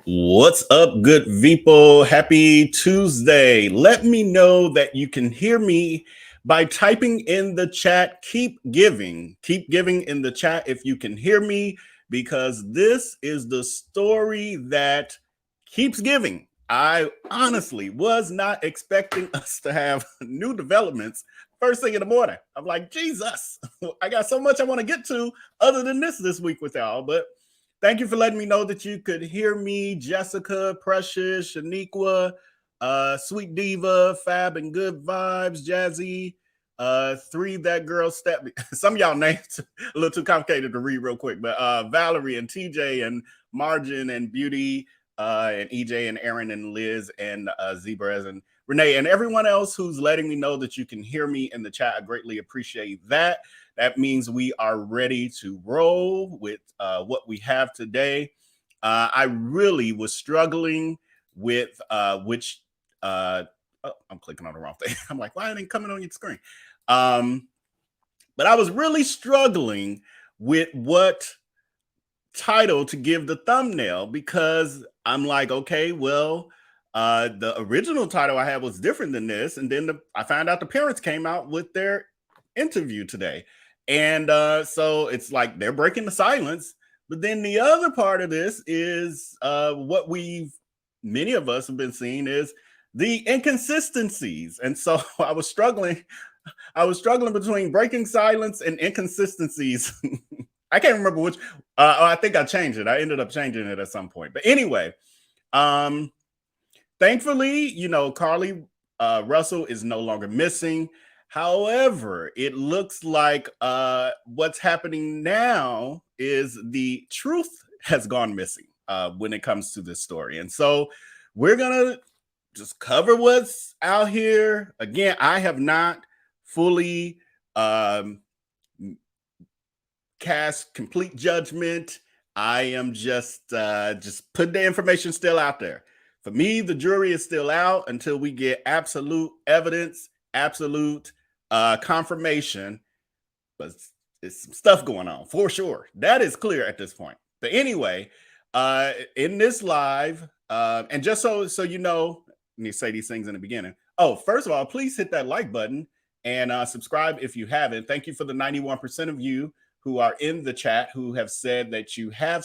What's up, good people? Happy Tuesday. Let me know that you can hear me by typing in the chat. Keep giving. Keep giving in the chat if you can hear me, because this is the story that keeps giving. I honestly was not expecting us to have new developments first thing in the morning. I'm like, Jesus, I got so much I want to get to other than this week with y'all, but thank you for letting me know that you could hear me, Jessica, Precious, Shaniqua, Sweet Diva, Fab and Good Vibes, Jazzy, Three That Girl Step. Some of y'all names a little too complicated to read real quick, but Valerie and TJ and Margin and Beauty and EJ and Aaron and Liz and Zebras and Renee and everyone else who's letting me know that you can hear me in the chat. I greatly appreciate that. That means we are ready to roll with what we have today. I really was struggling with which. Oh, I'm clicking on the wrong thing. I'm like, why ain't it coming on your screen? But I was really struggling with what title to give the thumbnail, because I'm like, okay, well, the original title I had was different than this, and then I found out the parents came out with their interview today. And so it's like they're breaking the silence. But then the other part of this is what many of us have been seeing is the inconsistencies. And so I was struggling between breaking silence and inconsistencies. I can't remember which. I think I changed it. I ended up changing it at some point. But anyway, thankfully, Carlee Russell is no longer missing. However, it looks like what's happening now is the truth has gone missing when it comes to this story. And so we're going to just cover what's out here. Again, I have not fully cast complete judgment. I am just putting the information still out there. For me, the jury is still out until we get absolute evidence, absolute confirmation. But it's some stuff going on for sure. That is clear at this point. But anyway, in this live, and just so you know, let me say these things in the beginning. Oh, first of all, please hit that like button and subscribe if you haven't. Thank you for the 91% of you who are in the chat who have said that you have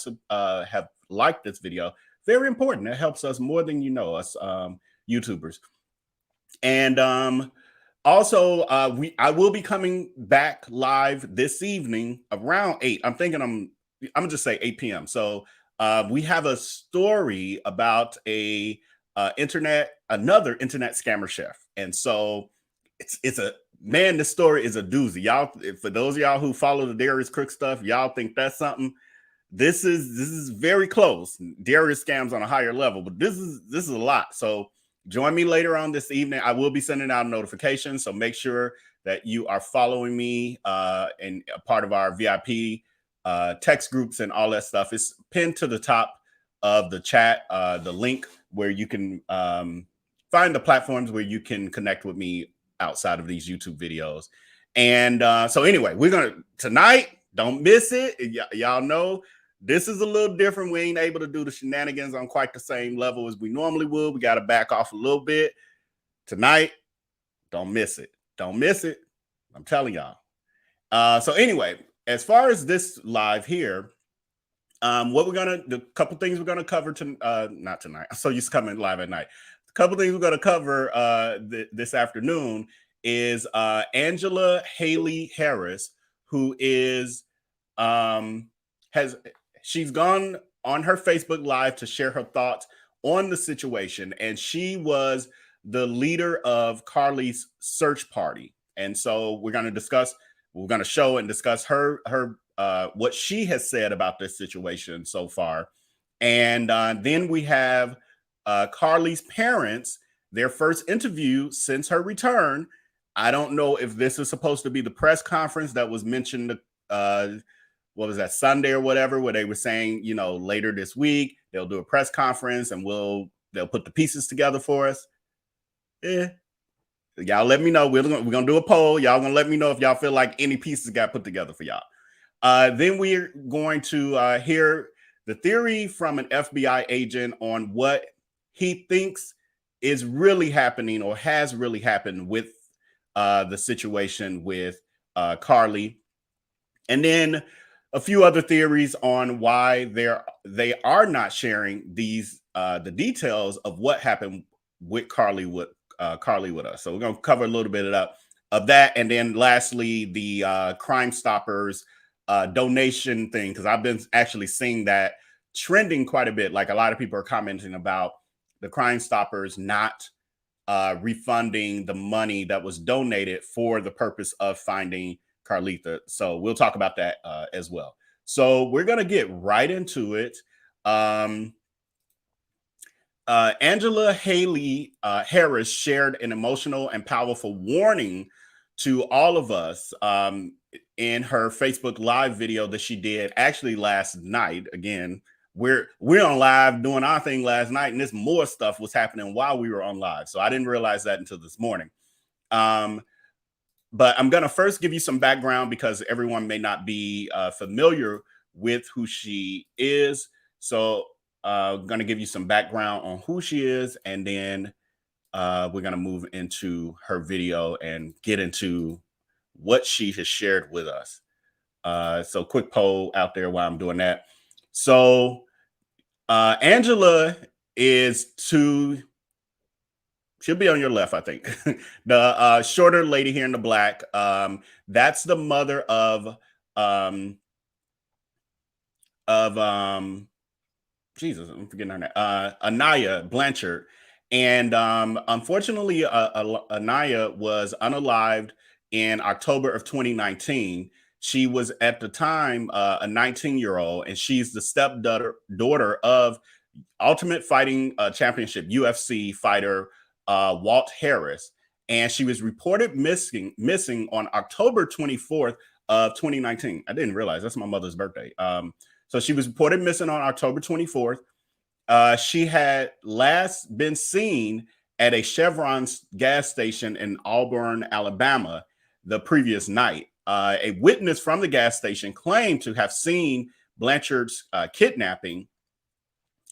liked this video. Very important. It helps us more than you know, us YouTubers. And also, I will be coming back live this evening around 8. I'm thinking I'm gonna just say 8 p.m. So we have a story about another internet scammer chef, and so it's a man. This story is a doozy, y'all. For those of y'all who follow the Darius Crook stuff, y'all think that's something. This is very close. Darius scams on a higher level, but this is a lot. So join me later on this evening. I will be sending out notifications, so make sure that you are following me and a part of our VIP text groups and all that stuff. It's pinned to the top of the chat, the link where you can find the platforms where you can connect with me outside of these YouTube videos. And so anyway, tonight, don't miss it. Y'all know this is a little different. We ain't able to do the shenanigans on quite the same level as we normally would. We got to back off a little bit. Tonight, don't miss it. Don't miss it. I'm telling y'all. So anyway, as far as this live here, the couple things we're gonna cover not tonight. I'm so used to coming live at night. A couple things we're gonna cover this afternoon is Angela Haley Harris, who is she's gone on her Facebook Live to share her thoughts on the situation, and she was the leader of Carlee's search party. And so we're going to show and discuss her what she has said about this situation so far. And then we have Carlee's parents, their first interview since her return. I don't know if this is supposed to be the press conference that was mentioned what was that, Sunday or whatever, where they were saying, later this week they'll do a press conference and they'll put the pieces together for us. Y'all let me know. We're gonna do a poll. Y'all gonna let me know if y'all feel like any pieces got put together for y'all. Then we're going to hear the theory from an FBI agent on what he thinks is really happening or has really happened with the situation with Carlee, and then a few other theories on why they are not sharing these the details of what happened with Carlee with us. So we're going to cover a little bit of that, and then lastly the Crime Stoppers donation thing, because I've been actually seeing that trending quite a bit. Like, a lot of people are commenting about the Crime Stoppers not refunding the money that was donated for the purpose of finding Carlita. So we'll talk about that as well. So we're going to get right into it. Angela Haley Harris shared an emotional and powerful warning to all of us in her Facebook Live video that she did actually last night. Again, we're on live doing our thing last night, and this more stuff was happening while we were on live. So I didn't realize that until this morning. But I'm going to first give you some background because everyone may not be familiar with who she is. So I'm going to give you some background on who she is, and then we're going to move into her video and get into what she has shared with us. So quick poll out there while I'm doing that. So Angela is she'll be on your left, I think. The shorter lady here in the black, that's the mother of Jesus, I'm forgetting her name. Anaya Blanchard. And unfortunately, Anaya was unalived in October of 2019. She was at the time a 19-year-old, and she's the stepdaughter of Ultimate Fighting Championship UFC fighter Walt Harris. And she was reported missing on October 24th of 2019. I didn't realize that's my mother's birthday. So she was reported missing on October 24th. She had last been seen at a Chevron gas station in Auburn, Alabama, the previous night. A witness from the gas station claimed to have seen Blanchard's kidnapping,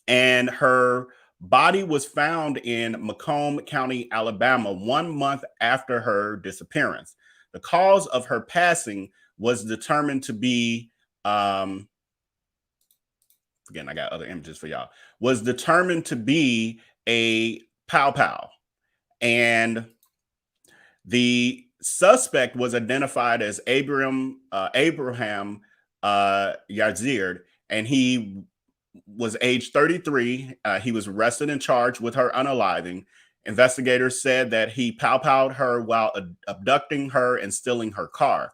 and her body was found in Macomb County, Alabama, 1 month after her disappearance. The cause of her passing was determined to be again, I got other images for y'all, was determined to be a pow. And the suspect was identified as Abraham Yazid, and he was age 33. He was arrested and charged with her unaliving. Investigators said that he pow-powed her while abducting her and stealing her car.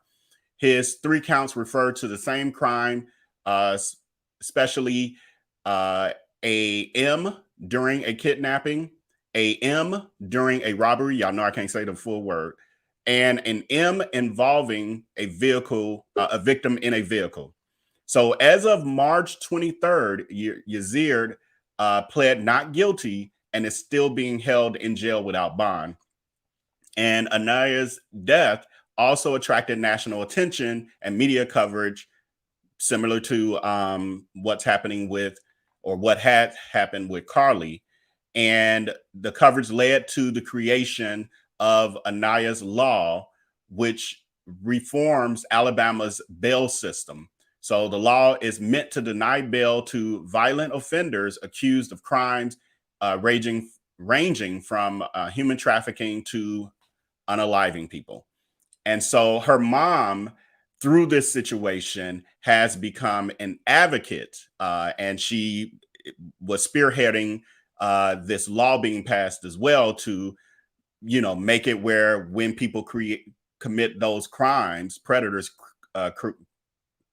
His 3 counts referred to the same crime, especially a M during a kidnapping, a M during a robbery. Y'all know I can't say the full word. And an M involving a vehicle, a victim in a vehicle. So as of March 23rd, Yazid pled not guilty and is still being held in jail without bond. And Anaya's death also attracted national attention and media coverage, similar to what's happening with, or what had happened with Carlee. And the coverage led to the creation of Anaya's law, which reforms Alabama's bail system. So the law is meant to deny bail to violent offenders accused of crimes ranging from human trafficking to unaliving people. And so her mom, through this situation, has become an advocate, and she was spearheading this law being passed as well to, make it where when people commit those crimes, predators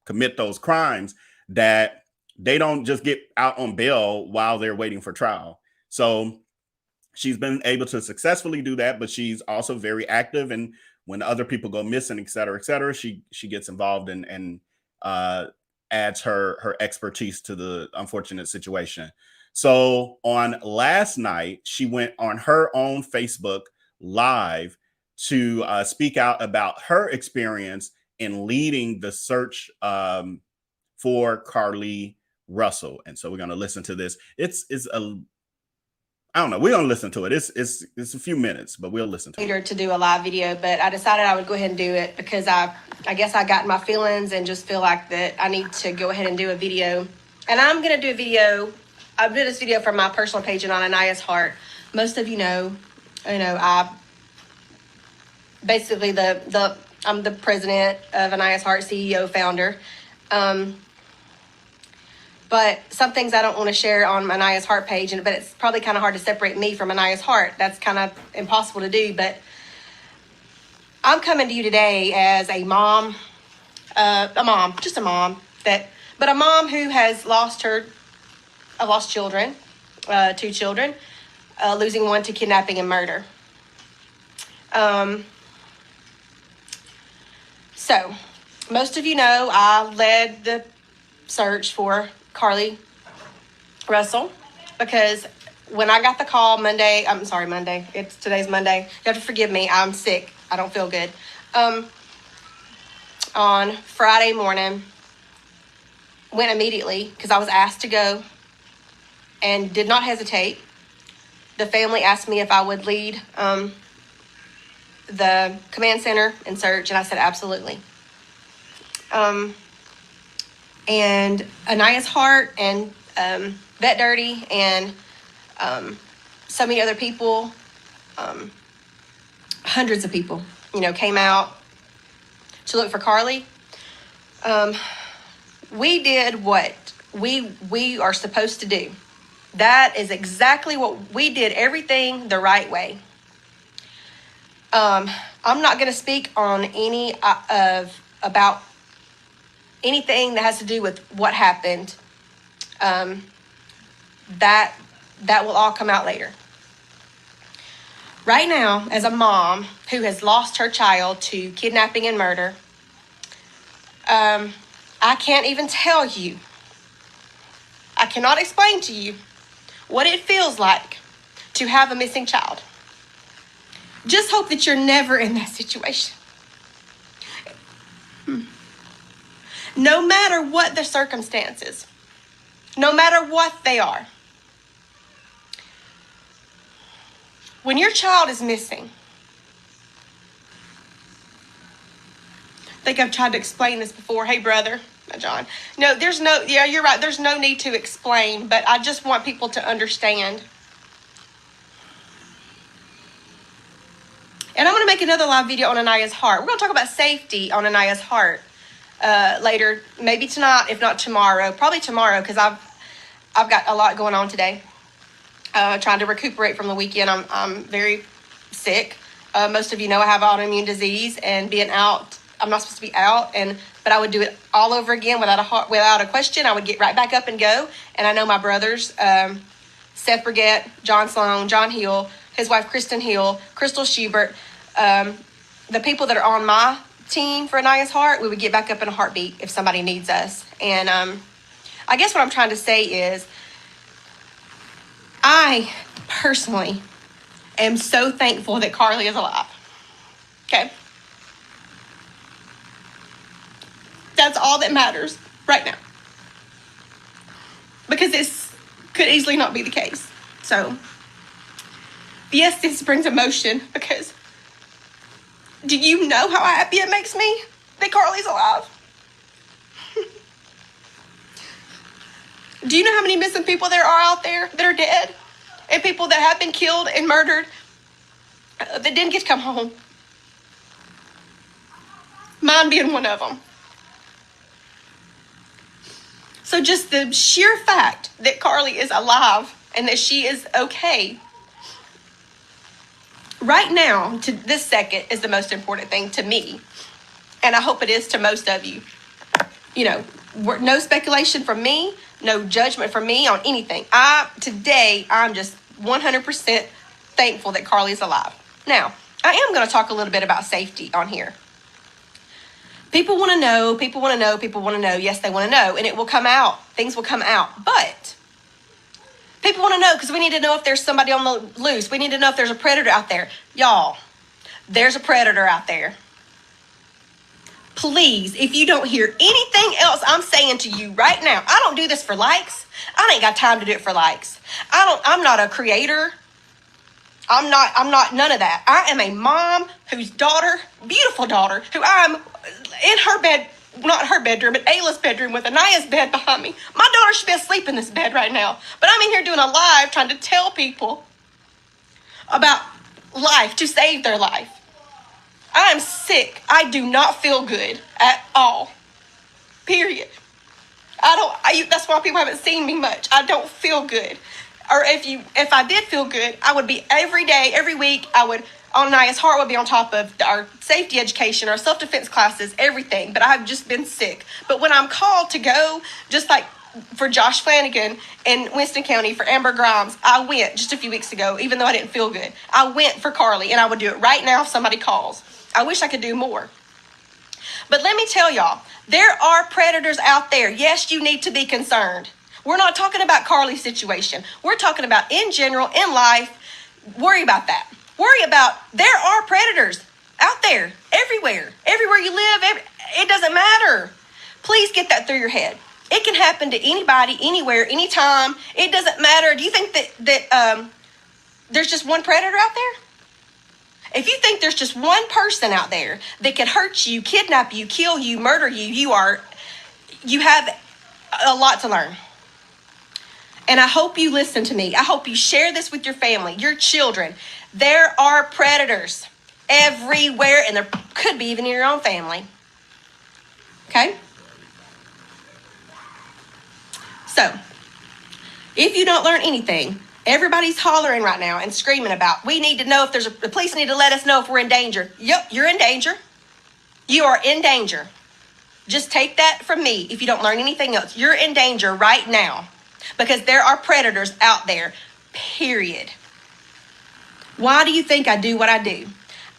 commit those crimes, that they don't just get out on bail while they're waiting for trial. So she's been able to successfully do that, but she's also very active. And when other people go missing, et cetera, she gets involved and adds her expertise to the unfortunate situation. So on last night, she went on her own Facebook Live to speak out about her experience in leading the search for Carlee Russell. And so we're going to listen to this. It's a, I don't know. We're going to listen to it. It's a few minutes, but we'll listen to it. To do a live video, but I decided I would go ahead and do it because I guess I got in my feelings and just feel like that I need to go ahead and do a video. And I'm going to do a video. I'll do this video from my personal page and on Anaya's Heart. Most of you know, I basically I'm the president of Anaya's Heart, CEO, founder. But some things I don't want to share on Anaya's Heart page, but it's probably kind of hard to separate me from Anaya's Heart. That's kind of impossible to do. But I'm coming to you today as a mom, but a mom who has lost children, 2 children, losing one to kidnapping and murder. So most of you know I led the search for Carlee Russell, because when I got the call Monday, today's Monday. You have to forgive me. I'm sick. I don't feel good. On Friday morning, went immediately because I was asked to go and did not hesitate. The family asked me if I would lead the command center and search, and I said absolutely. And Anaya's Heart and Vet Dirty and so many other people, hundreds of people, came out to look for Carlee. We did what we are supposed to do. That is exactly what we did, everything the right way. I'm not going to speak on about anything that has to do with what happened. That will all come out later. Right now, as a mom who has lost her child to kidnapping and murder, I can't even tell you. I cannot explain to you what it feels like to have a missing child. Just hope that you're never in that situation. No matter what the circumstances, no matter what they are, when your child is missing, I think I've tried to explain this before. Hey, brother, John. No, you're right. There's no need to explain, but I just want people to understand. And I'm going to make another live video on Anaya's Heart. We're going to talk about safety on Anaya's Heart later, maybe tonight, if not tomorrow. Probably tomorrow, because I've got a lot going on today. Trying to recuperate from the weekend. I'm very sick. Most of you know I have autoimmune disease, and being out, I'm not supposed to be out, but I would do it all over again without a question. I would get right back up and go. And I know my brothers, Seth Brigette, John Sloan, John Hill, his wife Kristen Hill, Crystal Schubert, the people that are on my team for Anaya's Heart, we would get back up in a heartbeat if somebody needs us. And I guess what I'm trying to say is, I personally am so thankful that Carlee is alive. Okay? That's all that matters right now. Because this could easily not be the case. So, yes, this brings emotion, because do you know how happy it makes me that Carlee's alive? Do you know how many missing people there are out there that are dead? And people that have been killed and murdered that didn't get to come home? Mine being one of them. So just the sheer fact that Carlee is alive and that she is okay right now, to this second, is the most important thing to me. And I hope it is to most of you. No speculation from me, no judgment from me on anything. Today, I'm just 100% thankful that Carlee is alive. Now, I am going to talk a little bit about safety on here. People want to know. Yes, they want to know. And it will come out. Things will come out. But people want to know because we need to know if there's somebody on the loose. We need to know if there's a predator out there. Y'all, there's a predator out there. please, if you don't hear anything else I'm saying to you right now, I don't do this for likes. I ain't got time to do it for likes. I'm not a creator. I'm not none of that. I am a mom whose daughter, beautiful daughter, who I'm in her bed, not her bedroom, but Ayla's bedroom with Anaya's bed behind me. My daughter should be asleep in this bed right now. But I'm in here doing a live trying to tell people about life, to save their life. I'm sick. I do not feel good at all. Period. That's why people haven't seen me much. I don't feel good. Or if I did feel good, I would be every day, every week, on Naya's Heart would be on top of our safety education, our self-defense classes, everything. But I've just been sick. But when I'm called to go, just like for Josh Flanagan in Winston County, for Amber Grimes, I went just a few weeks ago, even though I didn't feel good. I went for Carlee, and I would do it right now if somebody calls. I wish I could do more. But let me tell y'all, there are predators out there. Yes, you need to be concerned. We're not talking about Carlee's situation. We're talking about in general, in life. Worry about that. Worry about there are predators out there, everywhere. Everywhere you live, it doesn't matter. Please get that through your head. It can happen to anybody, anywhere, anytime. It doesn't matter. Do you think that there's just one predator out there? If you think there's just one person out there that can hurt you, kidnap you, kill you, murder you, you have a lot to learn. And I hope you listen to me. I hope you share this with your family, your children. There are predators everywhere, and there could be even in your own family. Okay? So, if you don't learn anything, everybody's hollering right now and screaming about, we need to know if the police need to let us know if we're in danger. Yep, you're in danger. You are in danger. Just take that from me if you don't learn anything else. You're in danger right now because there are predators out there, period. Why do you think I do what I do?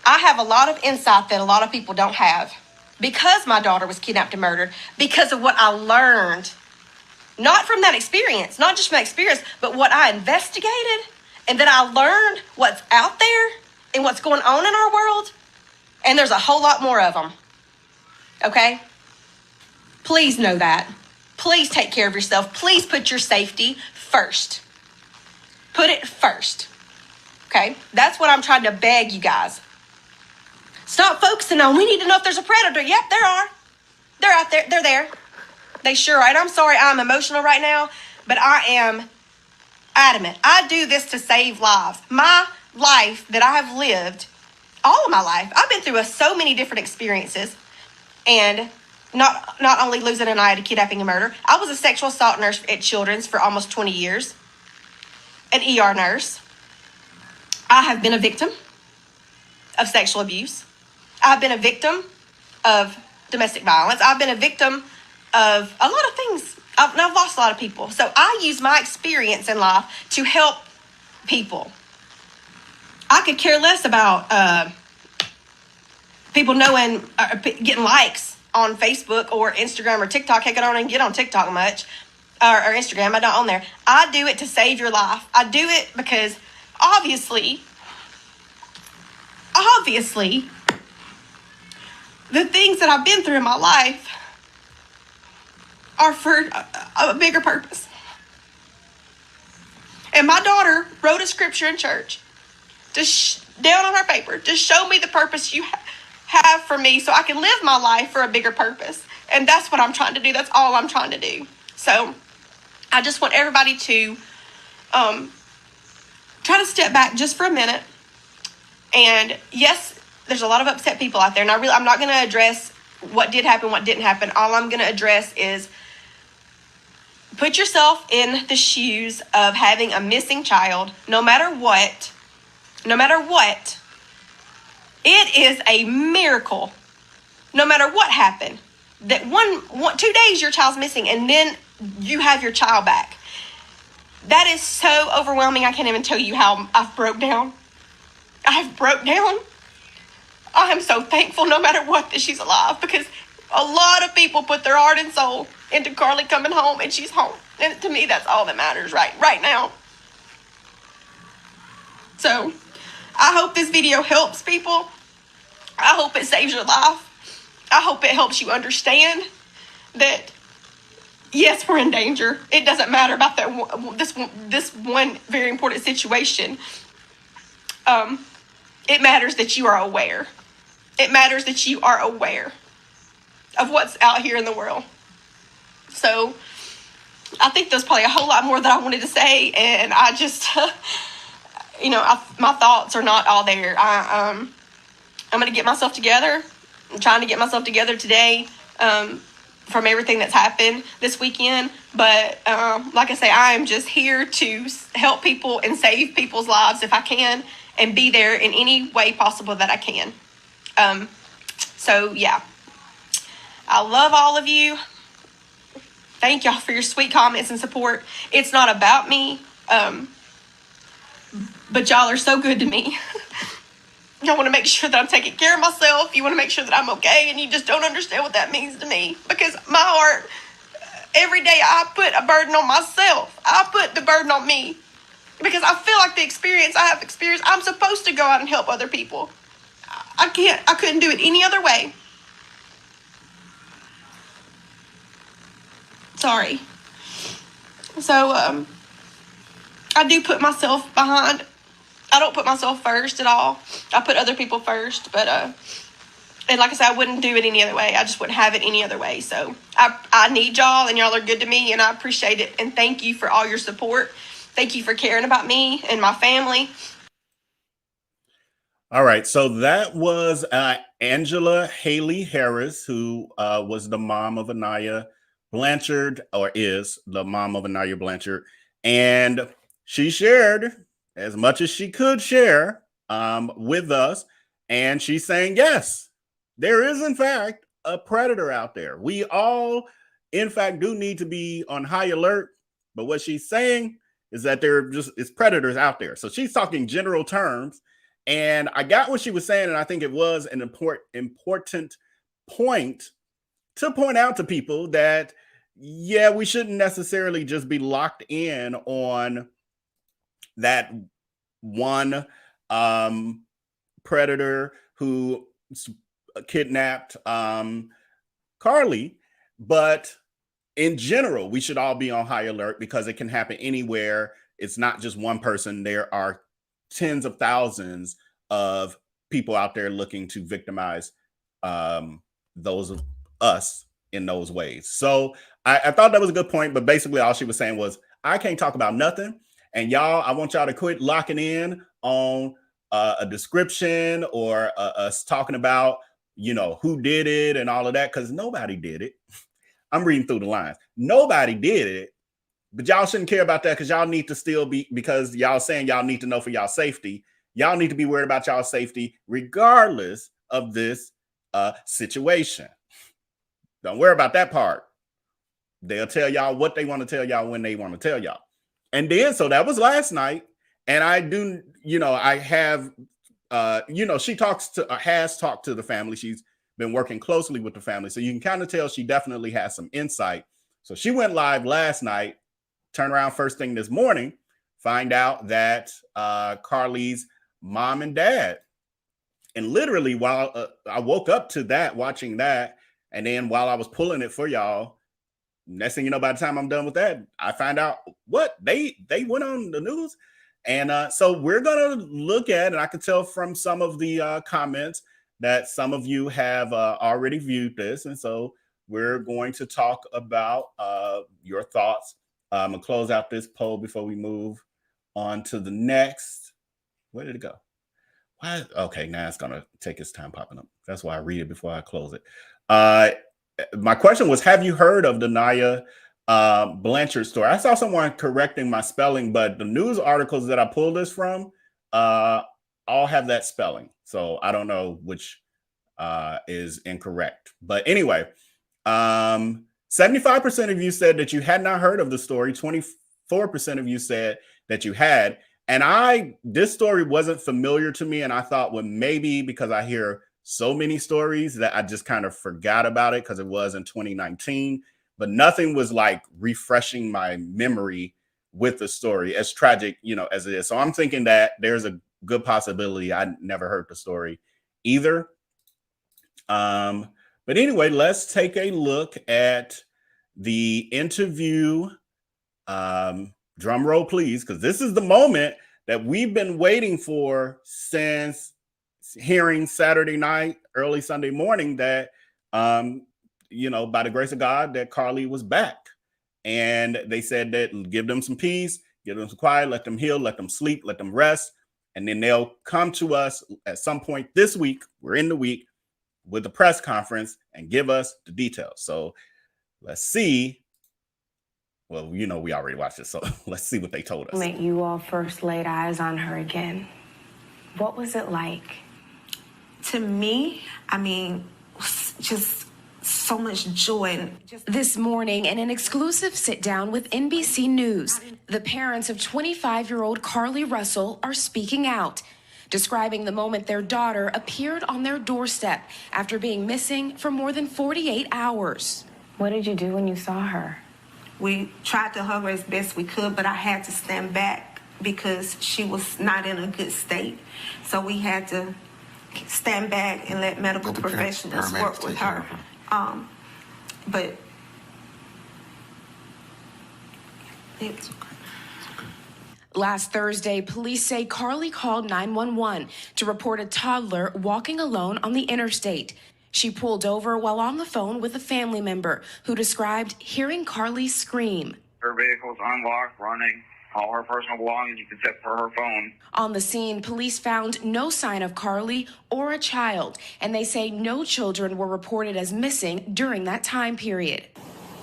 I have a lot of insight that a lot of people don't have because my daughter was kidnapped and murdered, because of what I learned. Not from that experience, not just from that experience, but what I investigated and that I learned what's out there and what's going on in our world. And there's a whole lot more of them. Okay? Please know that. Please take care of yourself. Please put your safety first. Put it first. Okay? That's what I'm trying to beg you guys. Stop focusing on, we need to know if there's a predator. Yep, there are. They're out there. They're there. They sure are. And I'm sorry I'm emotional right now, but I am adamant. I do this to save lives. My life that I have lived, all of my life, I've been through so many different experiences. And not only losing an eye to kidnapping and murder, I was a sexual assault nurse at Children's for almost 20 years. An ER nurse. I have been a victim of sexual abuse. I've been a victim of domestic violence. I've been a victim of a lot of things. I've lost a lot of people. So I use my experience in life to help people. I could care less about people knowing, getting likes on Facebook or Instagram or TikTok. Heck, I don't even get on TikTok much, or Instagram. I'm not on there. I do it to save your life. I do it because obviously, the things that I've been through in my life are for a bigger purpose. And my daughter wrote a scripture in church down on her paper to show me the purpose you have for me so I can live my life for a bigger purpose. And that's what I'm trying to do. That's all I'm trying to do. So I just want everybody to try to step back just for a minute. And yes, there's a lot of upset people out there. And I'm not going to address what did happen, what didn't happen. All I'm going to address is put yourself in the shoes of having a missing child. No matter what, it is a miracle. No matter what happened, that 2 days your child's missing and then you have your child back. That is so overwhelming. I can't even tell you how I've broke down. I've broke down. I am so thankful no matter what that she's alive, because a lot of people put their heart and soul into Carlee coming home, and she's home. And to me, that's all that matters right now. So I hope this video helps people. I hope it saves your life. I hope it helps you understand that, yes, we're in danger. It doesn't matter about this one very important situation. It matters that you are aware. It matters that you are aware of what's out here in the world. So I think there's probably a whole lot more that I wanted to say, and I just, my thoughts are not all there. I'm going to get myself together. I'm trying to get myself together today from everything that's happened this weekend. But like I say, I am just here to help people and save people's lives if I can, and be there in any way possible that I can. So, yeah. I love all of you. Thank y'all for your sweet comments and support. It's not about me, but y'all are so good to me. Y'all want to make sure that I'm taking care of myself. You want to make sure that I'm okay, and you just don't understand what that means to me. Because my heart, every day I put a burden on myself. I put the burden on me. Because I feel like the experience I have experienced, I'm supposed to go out and help other people. I couldn't do it any other way. Sorry. So, I do put myself behind. I don't put myself first at all. I put other people first, but, and like I said, I wouldn't do it any other way. I just wouldn't have it any other way. So I need y'all, and y'all are good to me, and I appreciate it. And thank you for all your support. Thank you for caring about me and my family. All right. So that was Angela Haley Harris, who was the mom of Anaya Blanchard, or is the mom of Anaya Blanchard. And she shared as much as she could share with us. And she's saying, yes, there is, in fact, a predator out there. We all, in fact, do need to be on high alert. But what she's saying is that there just is predators out there. So she's talking general terms. And I got what she was saying, and I think it was an important point to point out to people that, yeah, we shouldn't necessarily just be locked in on that one predator who kidnapped Carlee, but in general, we should all be on high alert because it can happen anywhere. It's not just one person. There are tens of thousands of people out there looking to victimize those of us in those ways. So I thought that was a good point, but basically all she was saying was, I can't talk about nothing. And y'all, I want y'all to quit locking in on a description or us talking about, who did it and all of that, because nobody did it. I'm reading through the lines. Nobody did it. But y'all shouldn't care about that because y'all need to still be, because y'all saying y'all need to know for y'all safety. Y'all need to be worried about y'all safety regardless of this situation. Don't worry about that part. They'll tell y'all what they want to tell y'all when they want to tell y'all. And then, so that was last night. And I do, I have, she has talked to the family. She's been working closely with the family. So you can kind of tell she definitely has some insight. So she went live last night, turn around first thing this morning, find out that Carlee's mom and dad, and literally while I woke up to that, watching that, and then while I was pulling it for y'all, next thing you know, by the time I'm done with that, I find out what they went on the news. And so we're going to look at, and I can tell from some of the comments that some of you have already viewed this. And so we're going to talk about your thoughts. I'm going to close out this poll before we move on to the next. Where did it go? Why? Okay, now it's going to take its time popping up. That's why I read it before I close it. My question was, have you heard of the Anaya Blanchard story? I saw someone correcting my spelling, but the news articles that I pulled this from all have that spelling. So I don't know which is incorrect. But anyway, 75% of you said that you had not heard of the story. 24% of you said that you had. And this story wasn't familiar to me. And I thought, well, maybe because I hear so many stories that I just kind of forgot about it because it was in 2019, but nothing was like refreshing my memory with the story, as tragic, as it is. So I'm thinking that there's a good possibility I never heard the story either. But anyway, let's take a look at the interview. Drum roll, please, because this is the moment that we've been waiting for since hearing Saturday night, early Sunday morning that, you know, by the grace of God, that Carlee was back. And they said that give them some peace, give them some quiet, let them heal, let them sleep, let them rest. And then they'll come to us at some point this week. We're in the week with the press conference and give us the details. So let's see. Well, you know, we already watched it, so let's see what they told us. When you all first laid eyes on her again, what was it like? To me, I mean, just so much joy. This morning, in an exclusive sit-down with NBC News, the parents of 25-year-old Carlee Russell are speaking out, describing the moment their daughter appeared on their doorstep after being missing for more than 48 hours. What did you do when you saw her? We tried to hug her as best we could, but I had to stand back because she was not in a good state. So we had to stand back and let medical professionals work with her. But it's okay. Last Thursday, police say Carlee called 911 to report a toddler walking alone on the interstate. She pulled over while on the phone with a family member who described hearing Carlee scream. Her vehicle's unlocked, running. All her personal belongings except for her phone. On the scene, police found no sign of Carlee or a child, and they say no children were reported as missing during that time period.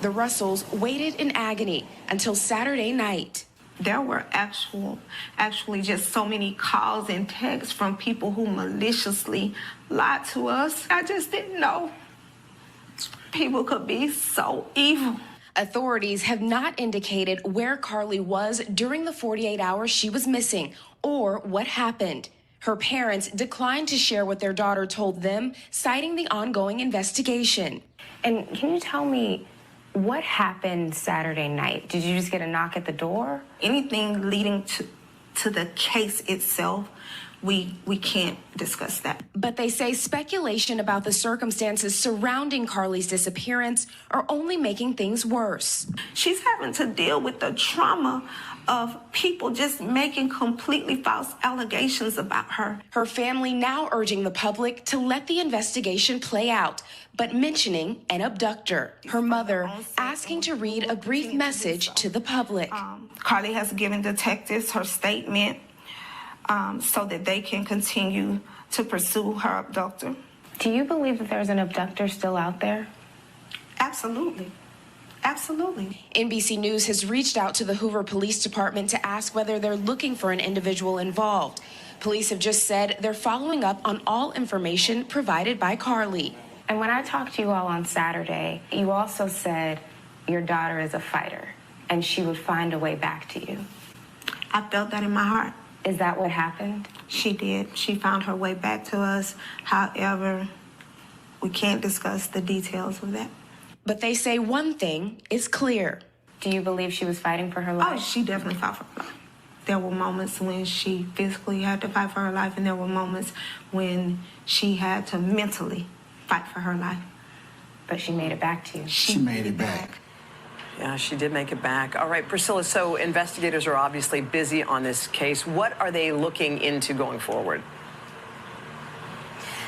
The Russells waited in agony until Saturday night. There were actually just so many calls and texts from people who maliciously lied to us. I just didn't know people could be so evil. Authorities have not indicated where Carlee was during the 48 hours she was missing or what happened. Her parents declined to share what their daughter told them, citing the ongoing investigation. And can you tell me what happened Saturday night? Did you just get a knock at the door? Anything leading to the case itself, we can't discuss that. But they say speculation about the circumstances surrounding Carlee's disappearance are only making things worse. She's having to deal with the trauma of people just making completely false allegations about her. Her family now urging the public to let the investigation play out, but mentioning an abductor. Her mother asking to read a brief message to the public. Carlee has given detectives her statement so that they can continue to pursue her abductor. Do you believe that there's an abductor still out there? Absolutely. Absolutely. NBC News has reached out to the Hoover Police Department to ask whether they're looking for an individual involved. Police have just said they're following up on all information provided by Carlee. And when I talked to you all on Saturday, you also said your daughter is a fighter and she would find a way back to you. I felt that in my heart. Is that what happened? She did. She found her way back to us. However, we can't discuss the details of that. But they say one thing is clear. Do you believe she was fighting for her life? Oh, she definitely fought for her life. There were moments when she physically had to fight for her life, and there were moments when she had to mentally fight for her life. But she made it back to you. She made it back. Yeah, she did make it back. All right, Priscilla, so investigators are obviously busy on this case. What are they looking into going forward?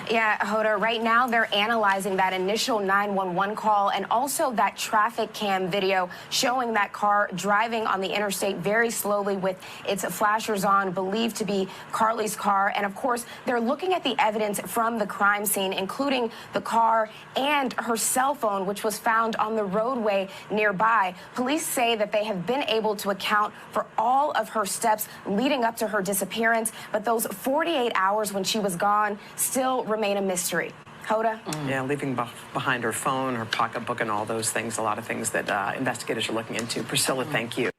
Yeah, Hoda, right now they're analyzing that initial 911 call and also that traffic cam video showing that car driving on the interstate very slowly with its flashers on, believed to be Carlee's car. And of course, they're looking at the evidence from the crime scene, including the car and her cell phone, which was found on the roadway nearby. Police say that they have been able to account for all of her steps leading up to her disappearance, but those 48 hours when she was gone still remain a mystery. Hoda? Yeah, leaving behind her phone, her pocketbook, and all those things, a lot of things that investigators are looking into. Priscilla, thank you.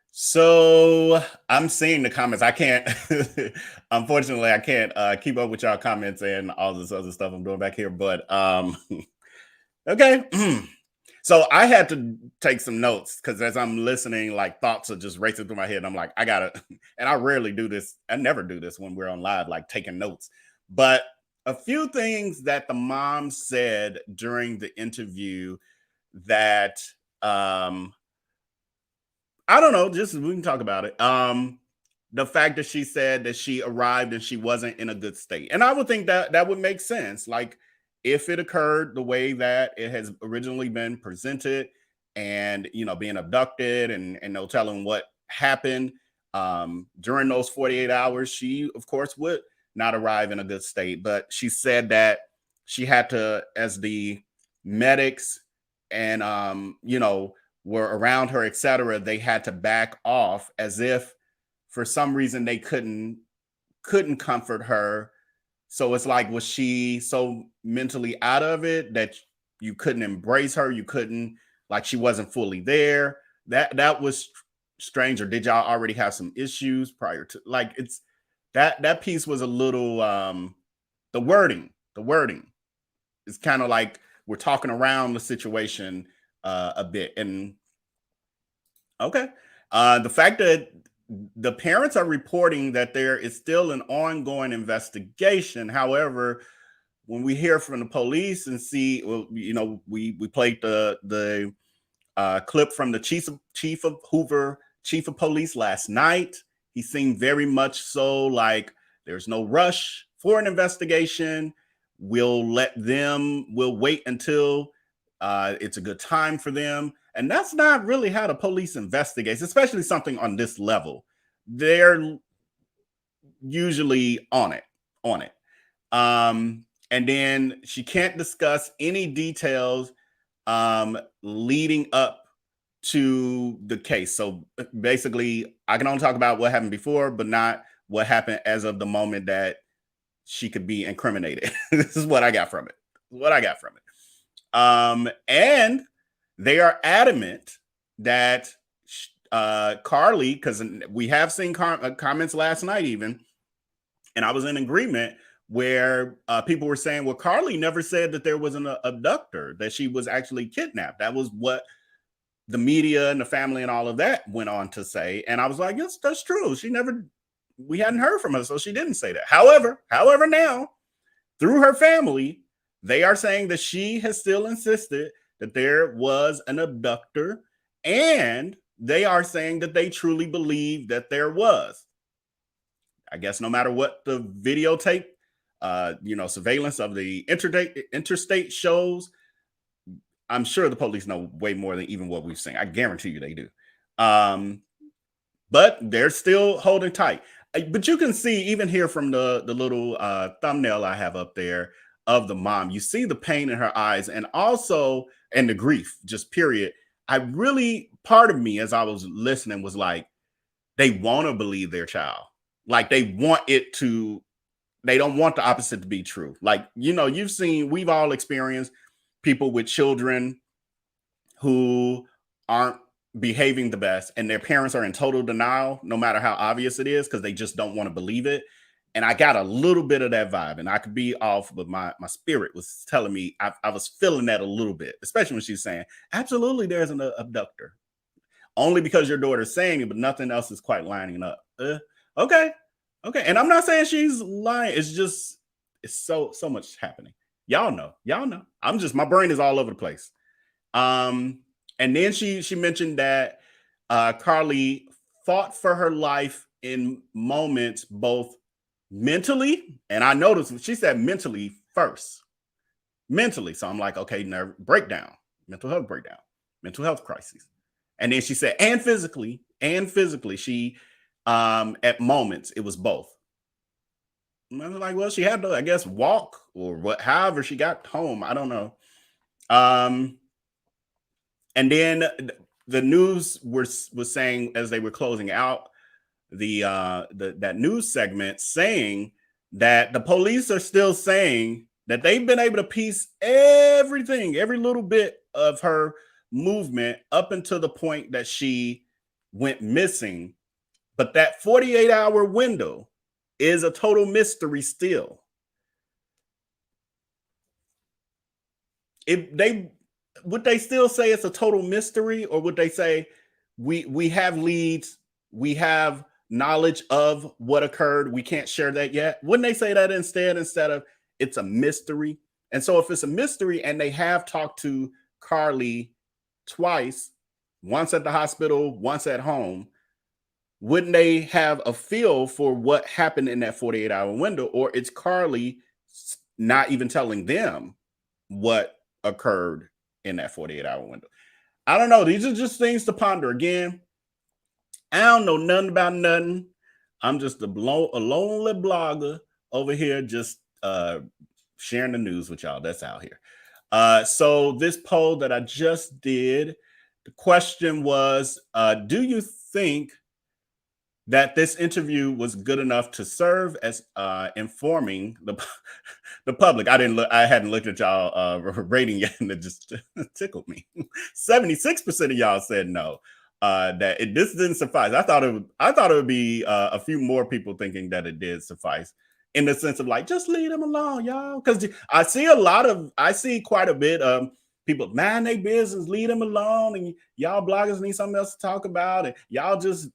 So I'm seeing the comments. I can't, unfortunately, I can't keep up with y'all comments and all this other stuff I'm doing back here, but okay. So I had to take some notes because as I'm listening, like thoughts are just racing through my head. I'm like, I gotta, and I rarely do this. I never do this when we're on live, like taking notes. But a few things that the mom said during the interview that I don't know, just we can talk about it. The fact that she said that she arrived and she wasn't in a good state. And I would think that that would make sense. Like if it occurred the way that it has originally been presented and, you know, being abducted and no telling what happened during those 48 hours, she, of course, would not arrive in a good state. But she said that she had to, as the medics and, you know, were around her, etc., they had to back off as if for some reason they couldn't comfort her. So it's like, was she so mentally out of it that you couldn't embrace her? You couldn't, like, she wasn't fully there. That was strange. Or did y'all already have some issues prior to, like, it's that piece was a little the wording is kind of like we're talking around the situation a bit. And okay, the fact that the parents are reporting that there is still an ongoing investigation. However, when we hear from the police and see, well, you know, we played the clip from the chief of Hoover, chief of police last night. He seemed very much so like there's no rush for an investigation. We'll wait until it's a good time for them. And that's not really how the police investigates, especially something on this level. They're usually on it. And then she can't discuss any details leading up to the case. So basically, I can only talk about what happened before, but not what happened as of the moment that she could be incriminated. This is what I got from it. And they are adamant that Carlee, because we have seen comments last night even, and I was in agreement where people were saying, well, Carlee never said that there was an abductor, that she was actually kidnapped. That was what the media and the family and all of that went on to say. And I was like, yes, that's true. We hadn't heard from her, so she didn't say that. However, now, through her family, they are saying that she has still insisted that there was an abductor, and they are saying that they truly believe that there was. I guess no matter what the videotape, surveillance of the interstate shows, I'm sure the police know way more than even what we've seen. I guarantee you they do. But they're still holding tight. But you can see, even here from the little thumbnail I have up there of the mom, you see the pain in her eyes and the grief, just period. Part of me as I was listening was like, they want to believe their child. Like they don't want the opposite to be true. Like, you know, we've all experienced people with children who aren't behaving the best and their parents are in total denial, no matter how obvious it is, because they just don't want to believe it. And I got a little bit of that vibe, and I could be off, but my spirit was telling me I was feeling that a little bit, especially when she's saying, absolutely, there's an abductor. Only because your daughter's saying it, but nothing else is quite lining up. Okay. And I'm not saying she's lying. It's just, it's so much happening. Y'all know. My brain is all over the place. And then she mentioned that Carlee fought for her life in moments, both mentally, and I noticed she said mentally first. Mentally. So I'm like, okay, mental health breakdown, mental health crisis. And then she said, and physically, she at moments, it was both. And I was like, well, she had to, I guess, walk or however she got home. I don't know. And then the news was saying, as they were closing out that news segment, saying that the police are still saying that they've been able to piece everything, every little bit of her movement up until the point that she went missing. But that 48-hour window is a total mystery still. Would they still say it's a total mystery, or would they say we have leads, we have knowledge of what occurred. We can't share that yet. Wouldn't they say that instead of it's a mystery? And so if it's a mystery and they have talked to Carlee twice, once at the hospital, once at home, wouldn't they have a feel for what happened in that 48-hour window? Or it's Carlee not even telling them what occurred in that 48-hour window? I don't know. These are just things to ponder. Again, I don't know nothing about nothing. I'm just a lonely blogger over here just sharing the news with y'all. That's out here. So this poll that I just did, the question was, do you think that this interview was good enough to serve as informing the public? I hadn't looked at y'all rating yet, and it just tickled me. 76% of y'all said no. This didn't suffice. I thought it would be a few more people thinking that it did suffice, in the sense of like, just leave them alone, y'all. Because I see quite a bit of people, mind their business, leave them alone, and y'all bloggers need something else to talk about, and y'all just,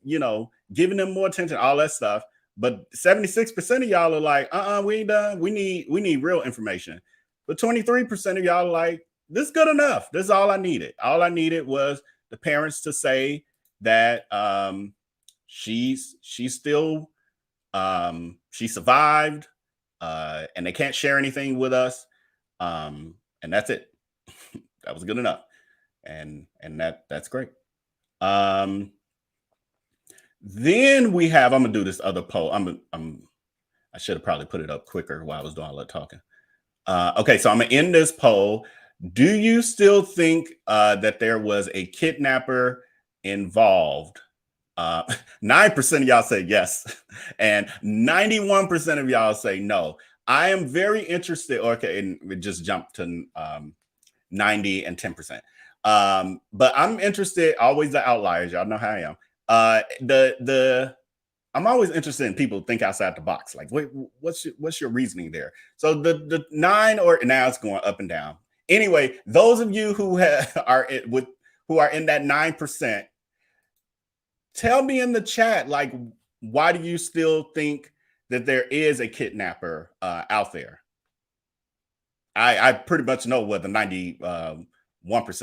giving them more attention, all that stuff. But 76% of y'all are like, we ain't done. We need real information. But 23% of y'all are like, this is good enough. This is all I needed. All I needed was the parents to say that she's still she survived, and they can't share anything with us, and that's it. That was good enough, and that's great. Then we have, I'm gonna do this other poll. I should have probably put it up quicker while I was doing all that talking. Okay, so I'm gonna end this poll. Do you still think that there was a kidnapper involved? 9% of y'all say yes, and 91% of y'all say no. I am very interested. Okay, and we just jumped to 90 and 10%. But I'm interested. Always the outliers. Y'all know how I am. I'm always interested in people think outside the box. Like, wait, what's your reasoning there? So the 9, or now it's going up and down. Anyway, those of you who are in that 9%, tell me in the chat, like, why do you still think that there is a kidnapper out there? I pretty much know what the 91%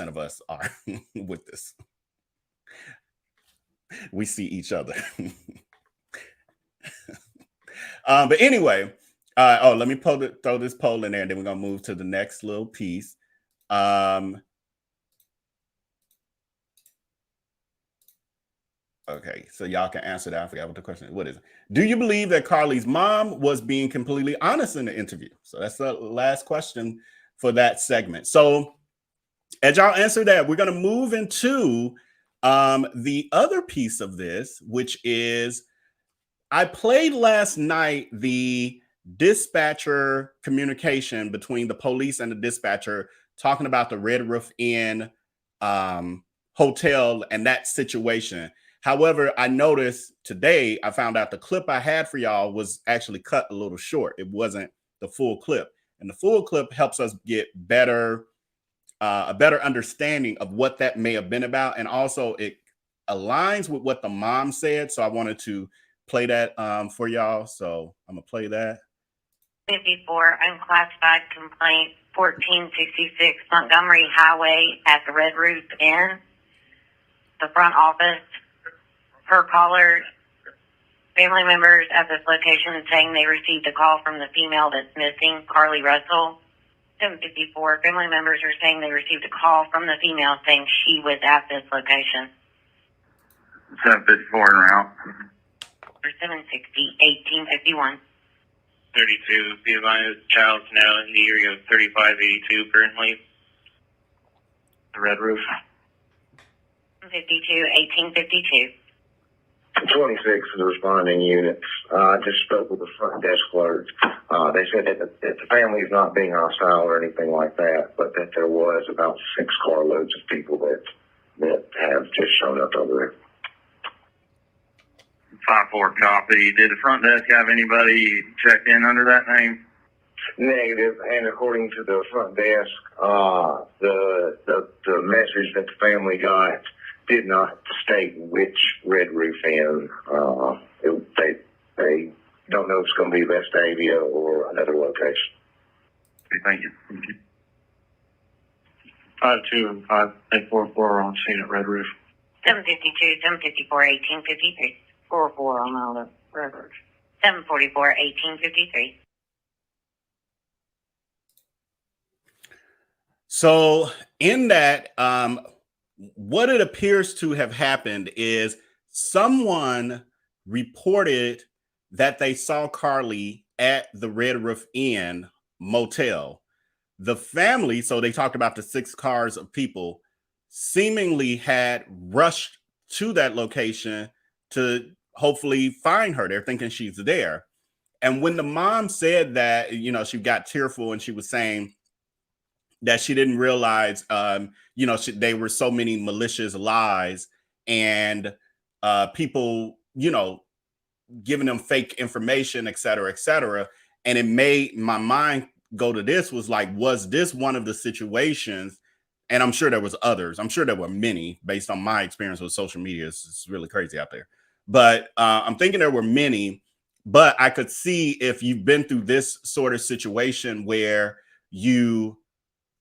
of us are with this. We see each other. But anyway, let me throw this poll in there, and then we're gonna move to the next little piece. Okay, so y'all can answer that. I forgot what the question is. What is it? Do you believe that Carlee's mom was being completely honest in the interview? So that's the last question for that segment. So as y'all answer that, we're going to move into the other piece of this, which is, I played last night the dispatcher communication between the police and the dispatcher talking about the Red Roof Inn hotel and that situation. However, I noticed today, I found out the clip I had for y'all was actually cut a little short. It wasn't the full clip. And the full clip helps us get a better understanding of what that may have been about. And also it aligns with what the mom said. So I wanted to play that for y'all. So I'm gonna play that. 54 unclassified complaint, 1466 Montgomery Highway at the Red Roof Inn. The front office, per caller, family members at this location saying they received a call from the female that's missing, Carlee Russell. 754, family members are saying they received a call from the female saying she was at this location. 754 en route. 760, 1851. 32, be advised, child's now in the area of 3582 currently. The Red Roof. 52, 1852. 26 of the responding units. I just spoke with the front desk clerk. They said that the family is not being hostile or anything like that, but that there was about 6 carloads of people that have just shown up over there. 5-4 copy. Did the front desk have anybody checked in under that name? Negative, and according to the front desk, the message that the family got, they said that the family was did not state which Red Roof Inn. They don't know if it's going to be Vestavia or another location. Okay, thank you. 52 and 5844 are on scene at Red Roof. 752, 754, 1853. 44 on all the Red Roof. 744, 1853. So in that, what it appears to have happened is someone reported that they saw Carlee at the Red Roof Inn motel. The family, so they talked about the 6 cars of people, seemingly had rushed to that location to hopefully find her. They're thinking she's there. And when the mom said that, she got tearful and she was saying that she didn't realize, they were so many malicious lies and people, giving them fake information, et cetera, et cetera. And it made my mind go to this, was like, was this one of the situations? And I'm sure there was others. I'm sure there were many based on my experience with social media. It's really crazy out there. But I'm thinking there were many, but I could see if you've been through this sort of situation where you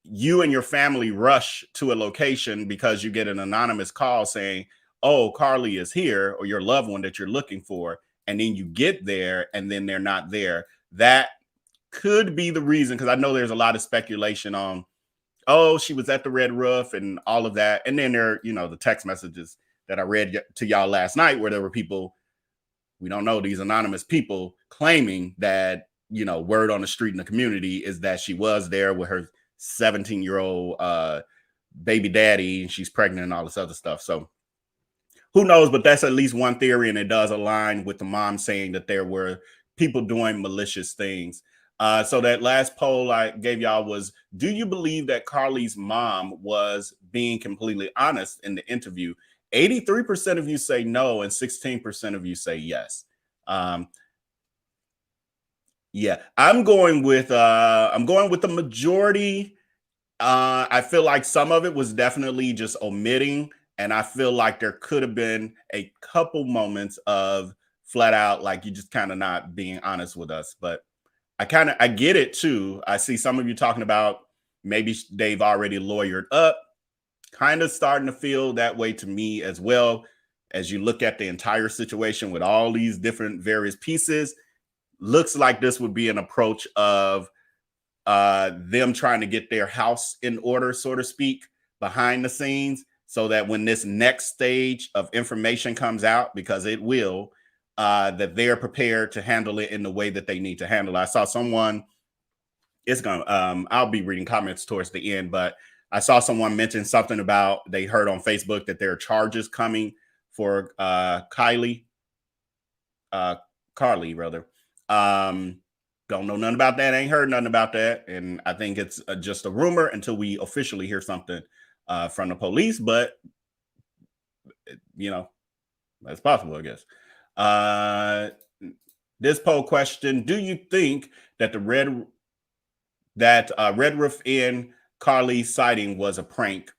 and your family rush to a location because you get an anonymous call saying, oh, Carlee is here, or your loved one that you're looking for. And then you get there and then they're not there. That could be the reason, because I know there's a lot of speculation on, oh, she was at the Red Roof and all of that. And then there, the text messages that I read to y'all last night where there were people, we don't know, these anonymous people claiming that, word on the street in the community is that she was there with her 17-year-old baby daddy and she's pregnant and all this other stuff. So who knows, but that's at least one theory, and it does align with the mom saying that there were people doing malicious things. So that last poll I gave y'all was, do you believe that Carlee's mom was being completely honest in the interview? 83% of you say no, and 16% of you say yes. Yeah, I'm going with the majority. I feel like some of it was definitely just omitting, and I feel like there could have been a couple moments of flat out, like, you just kind of not being honest with us. But I get it too. I see some of you talking about maybe they've already lawyered up, kind of starting to feel that way to me as well. As you look at the entire situation with all these different various pieces, looks like this would be an approach of them trying to get their house in order, so to speak, behind the scenes, so that when this next stage of information comes out, because it will, that they're prepared to handle it in the way that they need to handle it. I saw someone, I'll be reading comments towards the end, but I saw someone mention something about they heard on Facebook that there are charges coming for Carlee rather. Don't know nothing about that. Ain't heard nothing about that. And I think it's just a rumor until we officially hear something from the police. But, that's possible, I guess. This poll question: do you think that the Red Roof Inn Carlee sighting was a prank?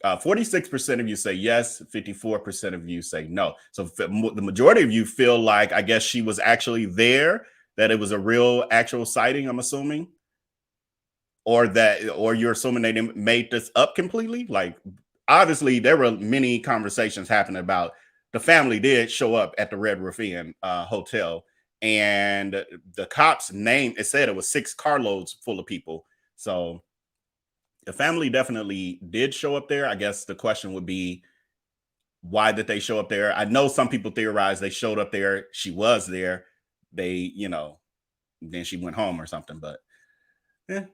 46% of you say yes, 54% of you say no. So the majority of you feel like, I guess, she was actually there, that it was a real actual sighting, I'm assuming, or you're assuming they made this up completely. Like, obviously there were many conversations happening about the family did show up at the Red Roof Inn hotel, and the cops named, it said it was 6 carloads full of people. So the family definitely did show up there. I guess the question would be, why did they show up there? I know some people theorize they showed up there, she was there, they, then she went home or something, but yeah.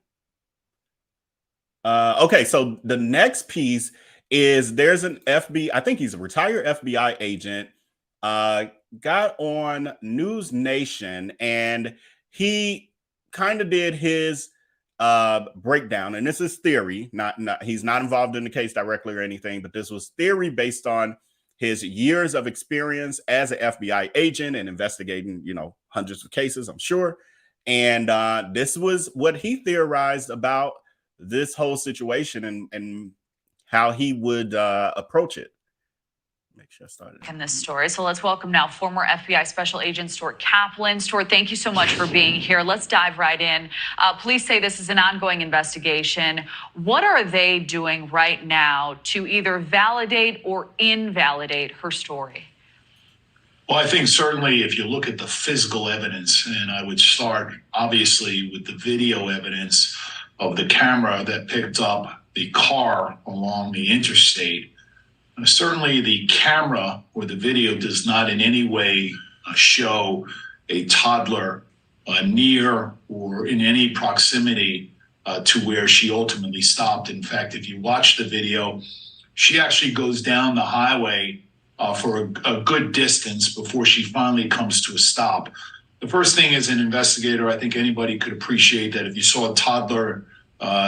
Okay, so the next piece is there's an FBI, I think he's a retired FBI agent, got on News Nation, and he kind of did his breakdown, and this is theory, not he's not involved in the case directly or anything, but this was theory based on his years of experience as an FBI agent and investigating, hundreds of cases, I'm sure. And this was what he theorized about this whole situation and how he would approach it. Make sure I started in this story. So let's welcome now former FBI Special Agent Stuart Kaplan. Stuart, thank you so much for being here. Let's dive right in. Police say this is an ongoing investigation. What are they doing right now to either validate or invalidate her story? Well, I think certainly if you look at the physical evidence, and I would start obviously with the video evidence of the camera that picked up the car along the interstate, certainly the camera or the video does not in any way show a toddler near or in any proximity to where she ultimately stopped. In fact, if you watch the video, she actually goes down the highway for a good distance before she finally comes to a stop. The first thing as an investigator, I think anybody could appreciate that if you saw a toddler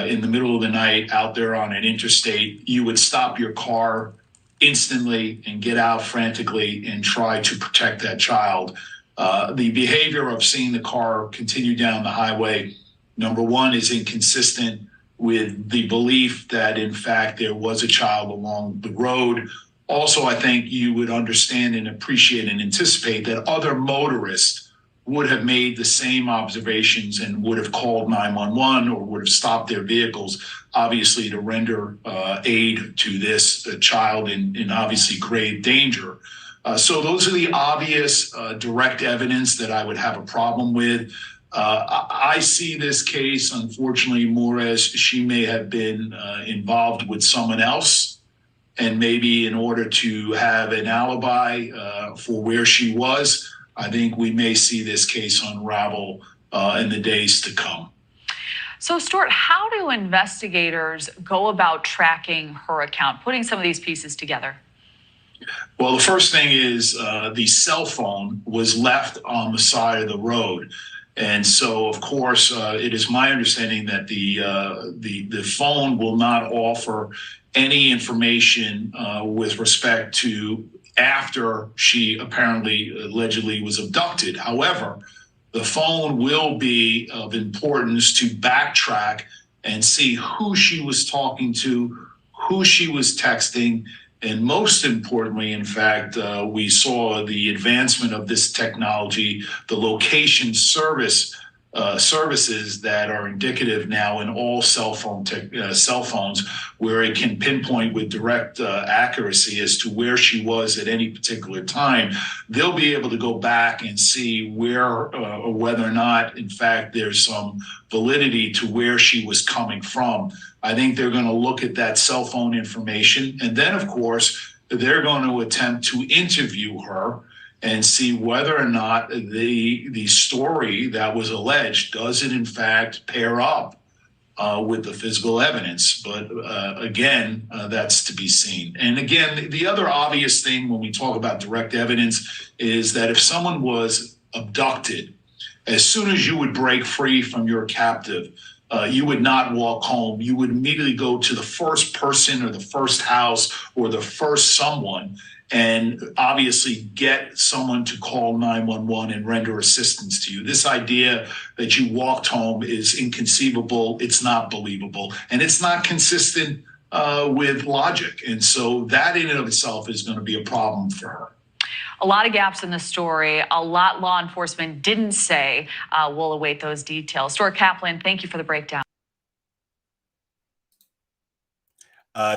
in the middle of the night out there on an interstate, you would stop your car instantly and get out frantically and try to protect that child. The behavior of seeing the car continue down the highway, number one, is inconsistent with the belief that, in fact, there was a child along the road. Also, I think you would understand and appreciate and anticipate that other motorists would have made the same observations and would have called 911 or would have stopped their vehicles, obviously to render aid to this child in obviously grave danger. So those are the obvious direct evidence that I would have a problem with. I see this case, unfortunately, more as she may have been involved with someone else, and maybe in order to have an alibi for where she was. I think we may see this case unravel in the days to come. So, Stuart, how do investigators go about tracking her account, putting some of these pieces together? Well, the first thing is the cell phone was left on the side of the road. And so, of course, it is my understanding that the phone will not offer any information with respect to after she apparently allegedly was abducted. However, the phone will be of importance to backtrack and see who she was talking to, who she was texting, and most importantly, in fact, we saw the advancement of this technology, the location services that are indicative now in all cell phones, where it can pinpoint with direct accuracy as to where she was at any particular time. They'll be able to go back and see where or whether or not, in fact, there's some validity to where she was coming from. I think they're going to look at that cell phone information, and then, of course, they're going to attempt to interview her and see whether or not the story that was alleged, does it in fact pair up with the physical evidence. But again, that's to be seen. And again, the other obvious thing when we talk about direct evidence is that if someone was abducted, as soon as you would break free from your captive, you would not walk home. You would immediately go to the first person or the first house or the first someone and obviously get someone to call 911 and render assistance to you. This idea that you walked home is inconceivable. It's not believable, and it's not consistent with logic. And so that in and of itself is going to be a problem for her. A lot of gaps in the story, a lot law enforcement didn't say. We'll await those details. Stuart Kaplan, thank you for the breakdown.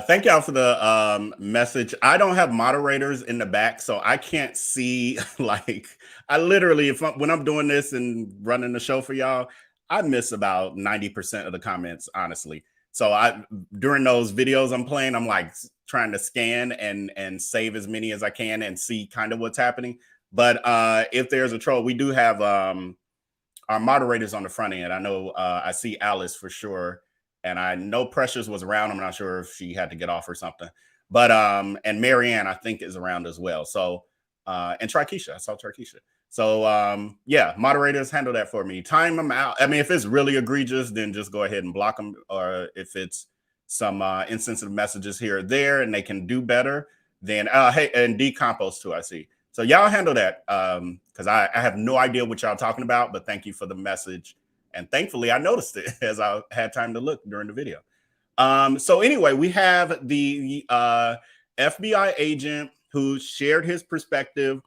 Thank y'all for the message. I don't have moderators in the back, so I can't see, like, I literally, when I'm doing this and running the show for y'all, I miss about 90% of the comments, honestly. So during those videos I'm playing, I'm like trying to scan and save as many as I can and see kind of what's happening. But if there's a troll, we do have our moderators on the front end. I know I see Alice for sure. And I know Precious was around. I'm not sure if she had to get off or something. But and Marianne, I think, is around as well. So and Trikesha, I saw Trikesha. So yeah, moderators, handle that for me. Time them out. I mean, if it's really egregious, then just go ahead and block them. Or if it's some insensitive messages here or there and they can do better, then hey, and Decompose too, I see. So y'all handle that because I have no idea what y'all talking about, but thank you for the message. And thankfully, I noticed it as I had time to look during the video. So anyway, we have the FBI agent who shared his perspective.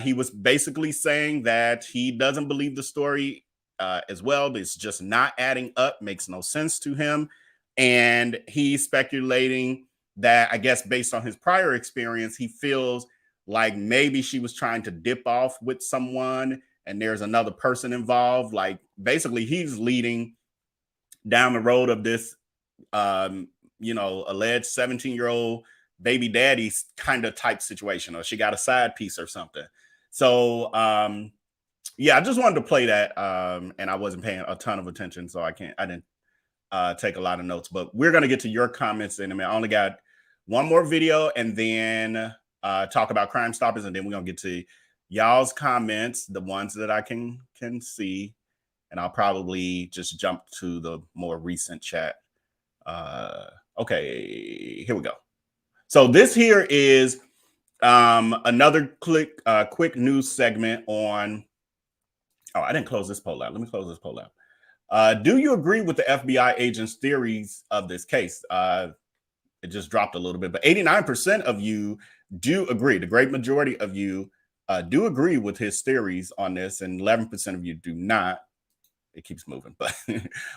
He was basically saying that he doesn't believe the story as well. It's just not adding up, makes no sense to him. And he's speculating that, I guess, based on his prior experience, he feels like maybe she was trying to dip off with someone and there's another person involved. Like, basically, he's leading down the road of this, you know, alleged 17-year-old baby daddy kind of type situation, or she got a side piece or something. So, yeah, I just wanted to play that. And I wasn't paying a ton of attention, so I didn't take a lot of notes, but we're going to get to your comments in a minute. I only got one more video and then talk about Crime Stoppers. And then we're going to get to y'all's comments, the ones that I can see. And I'll probably just jump to the more recent chat. Okay, here we go. So this here is another quick news segment on, oh, I didn't close this poll out. Let me close this poll out. Do you agree with the FBI agent's theories of this case? It just dropped a little bit, but 89% of you do agree. The great majority of you do agree with his theories on this, and 11% of you do not. It keeps moving,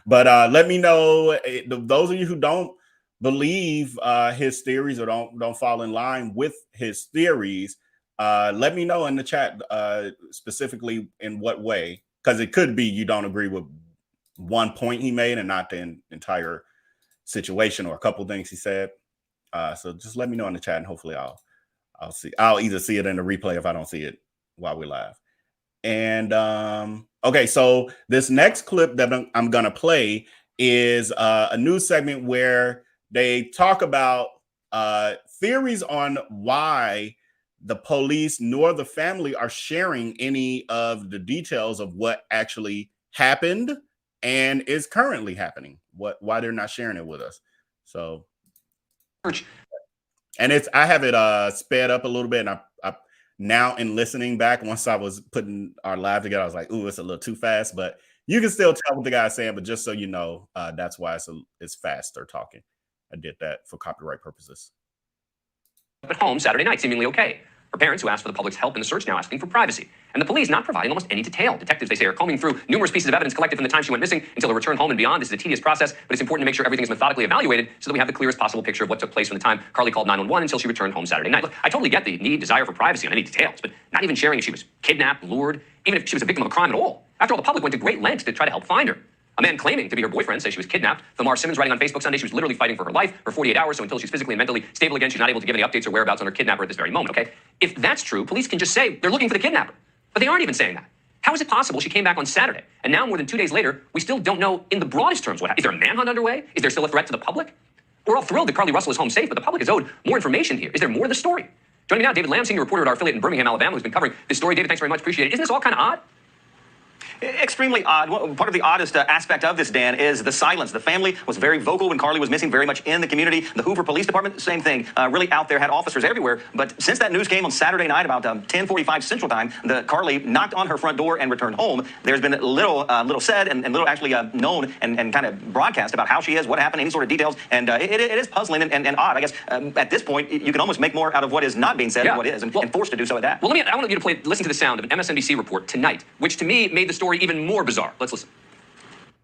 but let me know, those of you who don't believe his theories or don't fall in line with his theories, let me know in the chat specifically in what way, because it could be you don't agree with one point he made and not the entire situation or a couple things he said. So just let me know in the chat, and hopefully I'll either see it in the replay if I don't see it while we're live. And okay, so this next clip that I'm gonna play is a news segment where they talk about theories on why the police nor the family are sharing any of the details of what actually happened and is currently happening. Why they're not sharing it with us. So, and I have it sped up a little bit, and I now in listening back, once I was putting our live together, I was like, ooh, it's a little too fast, but you can still tell what the guy's saying. But just so you know, that's why it's faster talking. I did that for copyright purposes. At home Saturday night, seemingly okay. Her parents, who asked for the public's help in the search, now asking for privacy. And the police not providing almost any detail. Detectives, they say, are combing through numerous pieces of evidence collected from the time she went missing until her return home and beyond. This is a tedious process, but it's important to make sure everything is methodically evaluated so that we have the clearest possible picture of what took place from the time Carlee called 911 until she returned home Saturday night. Look, I totally get the need, desire for privacy on any details, but not even sharing if she was kidnapped, lured, even if she was a victim of a crime at all. After all, the public went to great lengths to try to help find her. A man claiming to be her boyfriend says she was kidnapped. Lamar Simmons writing on Facebook Sunday she was literally fighting for her life for 48 hours, so until she's physically and mentally stable again, she's not able to give any updates or whereabouts on her kidnapper at this very moment, okay? If that's true, police can just say they're looking for the kidnapper. But they aren't even saying that. How is it possible she came back on Saturday, and now more than 2 days later, we still don't know in the broadest terms what happened? Is there a manhunt underway? Is there still a threat to the public? We're all thrilled that Carlee Russell is home safe, but the public is owed more information here. Is there more to the story? Joining me now, David Lamb, senior reporter at our affiliate in Birmingham, Alabama, who's been covering this story. David, thanks very much. Appreciate it. Isn't this all kind of odd? Extremely odd. Part of the oddest aspect of this, Dan, is the silence. The family was very vocal when Carlee was missing, very much in the community. The Hoover Police Department, same thing, really out there, had officers everywhere. But since that news came on Saturday night about 10:45 Central Time, Carlee knocked on her front door and returned home. There's been little said and little actually known and kind of broadcast about how she is, what happened, any sort of details. And it is puzzling and odd. I guess at this point, you can almost make more out of what is not being said than what is, and forced to do so at that. Well, I want you to listen to the sound of an MSNBC report tonight, which to me made the story even more bizarre. Let's listen.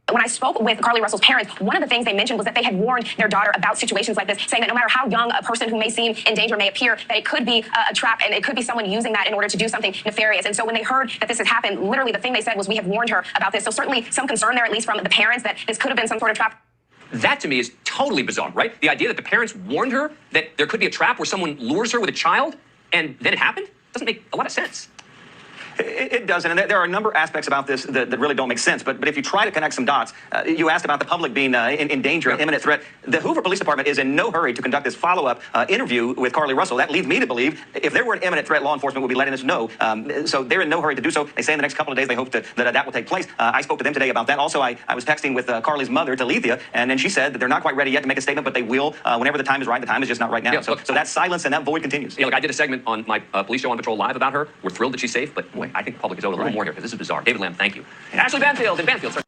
When I spoke with Carlee Russell's parents, one of the things they mentioned was that they had warned their daughter about situations like this, saying that no matter how young a person who may seem in danger may appear, that it could be a trap and it could be someone using that in order to do something nefarious. And so when they heard that this had happened, literally the thing they said was, we have warned her about this. So certainly some concern there, at least from the parents, that this could have been some sort of trap. That to me is totally bizarre, right? The idea that the parents warned her that there could be a trap where someone lures her with a child and then it happened doesn't make a lot of sense. It doesn't, and there are a number of aspects about this that really don't make sense. But if you try to connect some dots, you asked about the public being in danger, an imminent threat. The Hoover Police Department is in no hurry to conduct this follow-up interview with Carlee Russell. That leads me to believe if there were an imminent threat, law enforcement would be letting us know. So they're in no hurry to do so. They say in the next couple of days they hope that will take place. I spoke to them today about that. Also, I was texting with Carlee's mother, Talithia, and then she said that they're not quite ready yet to make a statement, but they will whenever the time is right. The time is just not right now. Yeah, so that silence and that void continues. Yeah, look, I did a segment on my police show on Patrol Live about her. We're thrilled that she's safe, but boy, I think the public is owed a little more here because this is bizarre. David Lamb, thank you. And Ashley Banfield in Banfield. Sorry.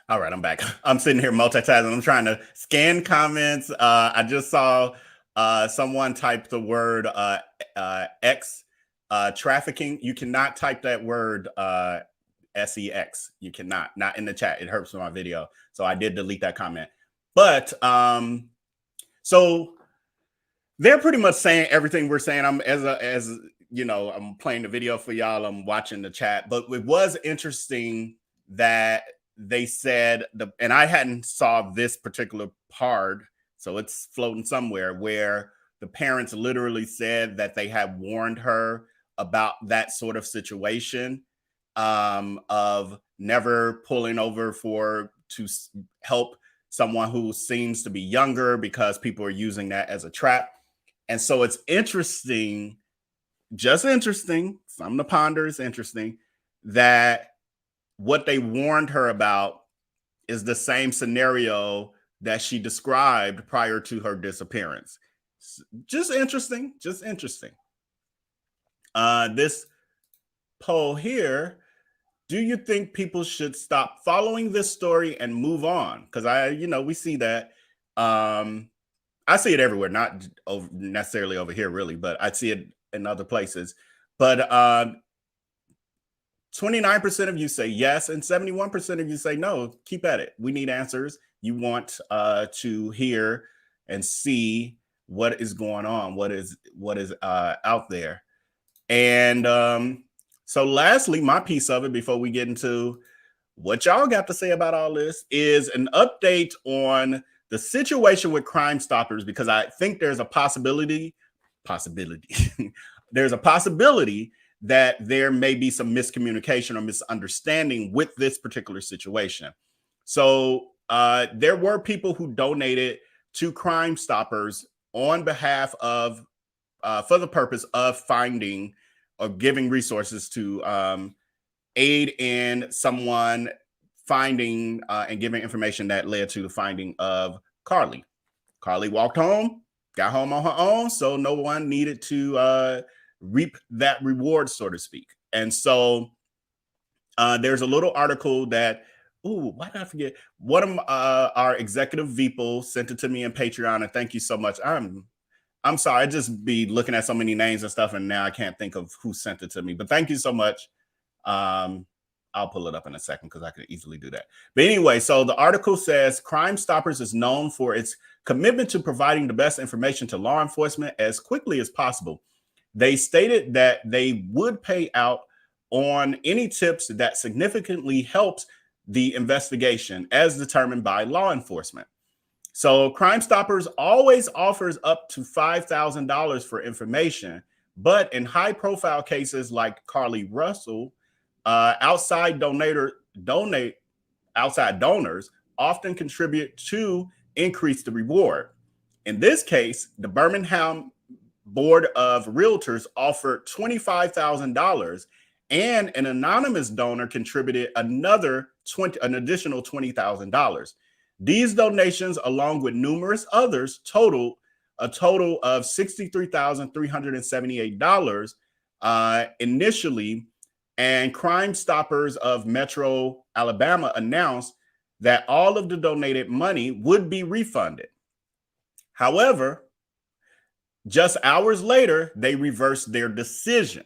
All right, I'm back. I'm sitting here multitasking. I'm trying to scan comments. I just saw someone type the word X, trafficking. You cannot type that word SEX. You cannot, not in the chat. It hurts my video. So I did delete that comment. But so they're pretty much saying everything we're saying. I'm as you know, I'm playing the video for y'all. I'm watching the chat. But it was interesting that they said and I hadn't saw this particular part, so it's floating somewhere, where the parents literally said that they had warned her about that sort of situation, of never pulling over to help someone who seems to be younger, because people are using that as a trap. And so it's interesting, just interesting, something to ponder. Is interesting that what they warned her about is the same scenario that she described prior to her disappearance. Just interesting, just interesting. This poll here: do you think people should stop following this story and move on? Because we see that. I see it everywhere, not necessarily over here, really, but I see it in other places. But 29% of you say yes, and 71% of you say no. Keep at it. We need answers. You want to hear and see what is going on, what is out there. And so lastly, my piece of it, before we get into what y'all got to say about all this, is an update on the situation with Crime Stoppers, because I think there's a possibility there's a possibility that there may be some miscommunication or misunderstanding with this particular situation. So there were people who donated to Crime Stoppers on behalf of, for the purpose of finding or giving resources to aid in someone finding and giving information that led to the finding of Carlee. Carlee walked home, got home on her own, so no one needed to reap that reward, so to speak. And so there's a little article that, why did I forget? One of our executive people sent it to me in Patreon, and thank you so much. I'm sorry, I just be looking at so many names and stuff, and now I can't think of who sent it to me. But thank you so much. I'll pull it up in a second because I could easily do that. But anyway, so the article says Crime Stoppers is known for its commitment to providing the best information to law enforcement as quickly as possible. They stated that they would pay out on any tips that significantly helps the investigation as determined by law enforcement. So Crime Stoppers always offers up to $5,000 for information, but in high-profile cases like Carlee Russell, outside donors often contribute to increase the reward. In this case, the Birmingham Board of Realtors offered $25,000, and an anonymous donor contributed an additional $20,000. These donations, along with numerous others, totaled a total of $63,378 initially. And Crime Stoppers of Metro Alabama announced that all of the donated money would be refunded. However, just hours later, they reversed their decision.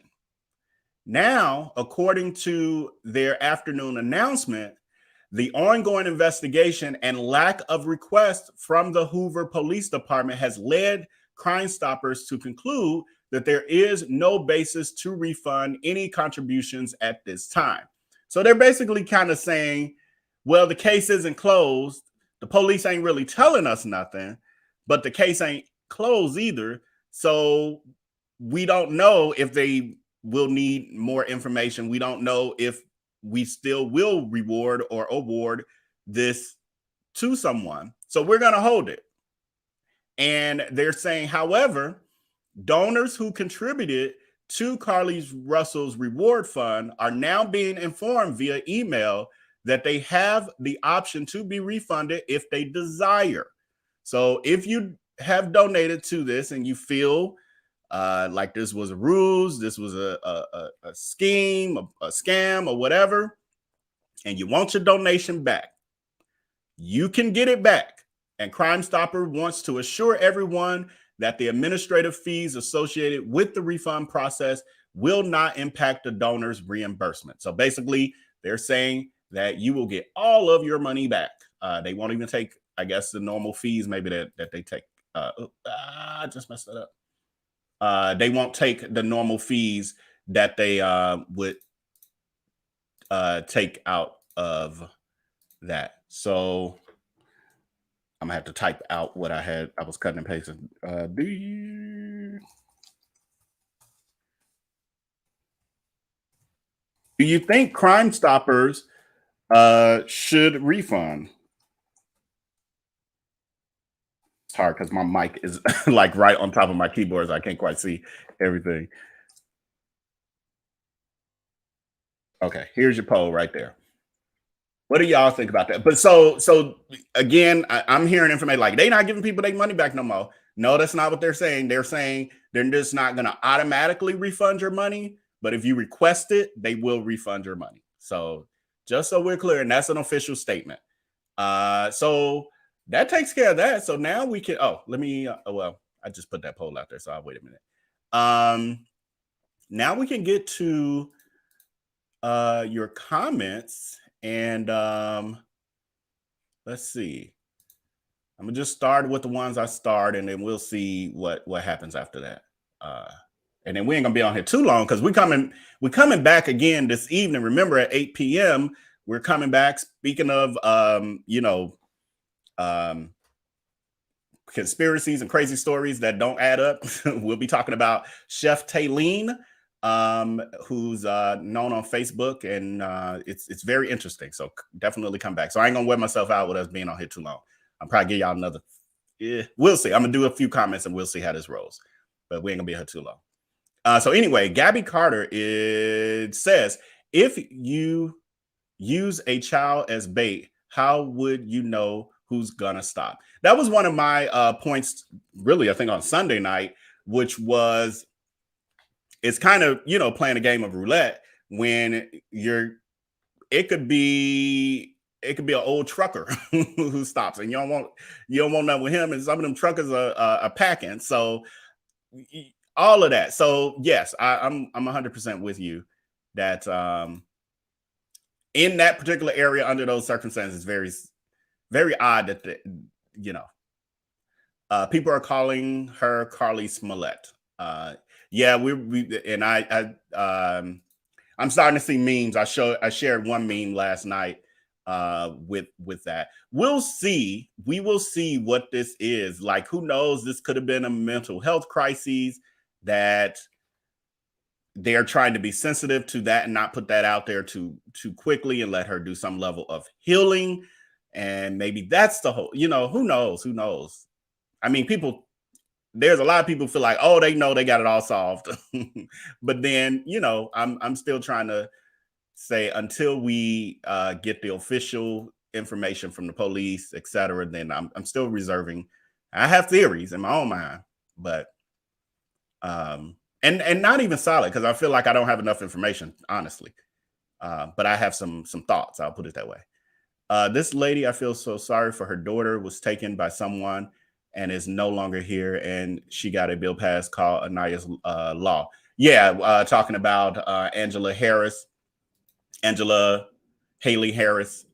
Now, according to their afternoon announcement, the ongoing investigation and lack of requests from the Hoover Police Department has led Crime Stoppers to conclude that there is no basis to refund any contributions at this time. So they're basically kind of saying, well, the case isn't closed. The police ain't really telling us nothing, but the case ain't closed either. So we don't know if they will need more information. We don't know if we still will reward or award this to someone. So we're going to hold it. And they're saying, however, donors who contributed to Carlee Russell's reward fund are now being informed via email that they have the option to be refunded if they desire. So if you have donated to this and you feel like this was a ruse, this was a scheme, a scam or whatever, and you want your donation back, you can get it back. And Crime Stopper wants to assure everyone that the administrative fees associated with the refund process will not impact the donor's reimbursement. So basically, they're saying that you will get all of your money back. They won't even take, I guess, the normal fees maybe that they take. I just messed that up. They won't take the normal fees that they would take out of that. So I'm gonna have to type out what I was cutting and pasting. Do you think Crime Stoppers should refund? It's hard because my mic is like right on top of my keyboard, so I can't quite see everything. Okay, here's your poll right there. What do y'all think about that? But so again, I'm hearing information like they not giving people their money back no more. No, that's not what they're saying. They're saying they're just not going to automatically refund your money, but if you request it, they will refund your money. So just so we're clear, and that's an official statement. So that takes care of that. So now we can. Let me. Well, I just put that poll out there, so I'll wait a minute. Now we can get to your comments. And let's see. I'm gonna just start with the ones I start, and then we'll see what happens after that. And then we ain't gonna be on here too long because we're coming back again this evening. Remember, at 8 p.m. we're coming back. Speaking of conspiracies and crazy stories that don't add up, we'll be talking about Chef Taylene, who's known on Facebook, and it's very interesting. So definitely come back. So I ain't gonna wear myself out with us being on here too long. I'll probably give y'all another. We'll see. I'm gonna do a few comments and we'll see how this rolls. But we ain't gonna be here too long. So anyway, Gabby Carter says, if you use a child as bait, how would you know who's gonna stop? That was one of my points, really, I think on Sunday night, which was, it's kind of, playing a game of roulette when it could be an old trucker who stops, and you don't want nothing with him, and some of them truckers are packing. So all of that. So yes, I'm 100% with you that in that particular area, under those circumstances, very, very odd that people are calling her Carlee Smollett. Yeah, I'm starting to see memes. I shared one meme last night with that. We will see what this is. Like, who knows? This could have been a mental health crisis that they're trying to be sensitive to that and not put that out there too quickly and let her do some level of healing. And maybe that's the whole, who knows? I mean, there's a lot of people feel like, oh, they know they got it all solved. But then, I'm still trying to say, until we get the official information from the police, et cetera, then I'm still reserving. I have theories in my own mind, but and not even solid, because I feel like I don't have enough information, honestly. But I have some thoughts. I'll put it that way. This lady, I feel so sorry for. Her daughter was taken by someone and is no longer here, and she got a bill passed called Anaya's Law. Yeah, talking about Angela Haley Harris.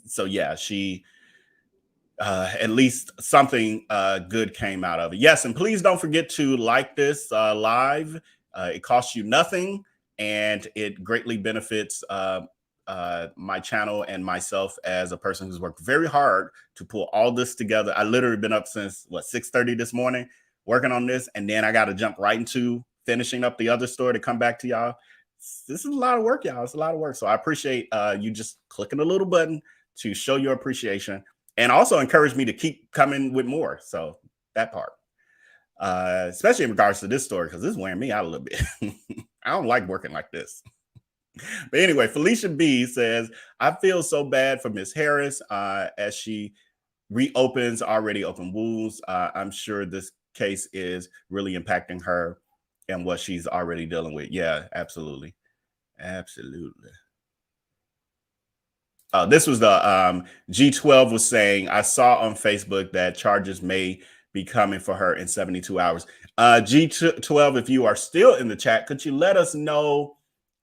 So yeah, she at least something good came out of it. Yes, and please don't forget to like this live. It costs you nothing, and it greatly benefits my channel and myself as a person who's worked very hard to pull all this together. I literally been up since 6:30 this morning working on this, and then I got to jump right into finishing up the other story to come back to y'all. This is a lot of work, y'all. It's a lot of work. So I appreciate you just clicking the little button to show your appreciation, and also encourage me to keep coming with more. So that part, especially in regards to this story, because this is wearing me out a little bit. I don't like working like this. But anyway, Felicia B says, I feel so bad for Miss Harris as she reopens already open wounds. I'm sure this case is really impacting her and what she's already dealing with. Yeah, absolutely. Absolutely. This was the G12 was saying, I saw on Facebook that charges may be coming for her in 72 hours. G12, if you are still in the chat, could you let us know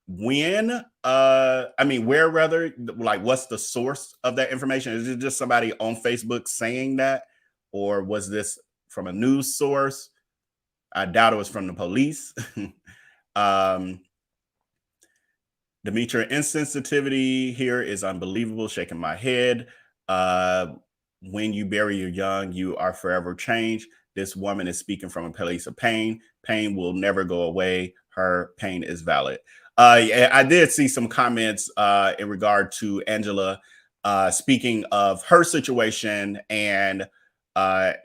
when, I mean, where rather, like what's the source of that information? Is it just somebody on Facebook saying that? Or was this from a news source? I doubt it was from the police. Demetra, insensitivity here is unbelievable. Shaking my head. When you bury your young, you are forever changed. This woman is speaking from a place of pain. Pain will never go away. Her pain is valid. I did see some comments in regard to Angela speaking of her situation, and as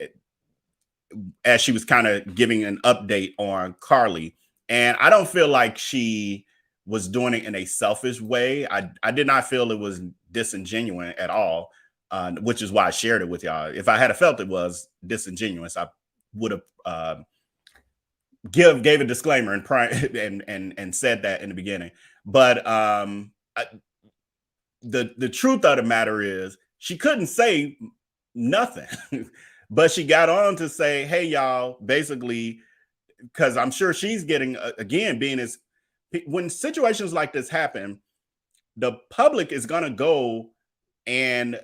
she was kind of giving an update on Carlee. And I don't feel like she was doing it in a selfish way. I did not feel it was disingenuous at all, which is why I shared it with y'all. If I had felt it was disingenuous, I would have gave a disclaimer and said that in the beginning. But the truth of the matter is she couldn't say nothing, but she got on to say, hey, y'all, basically, because I'm sure she's getting, again, being as when situations like this happen, the public is going to go and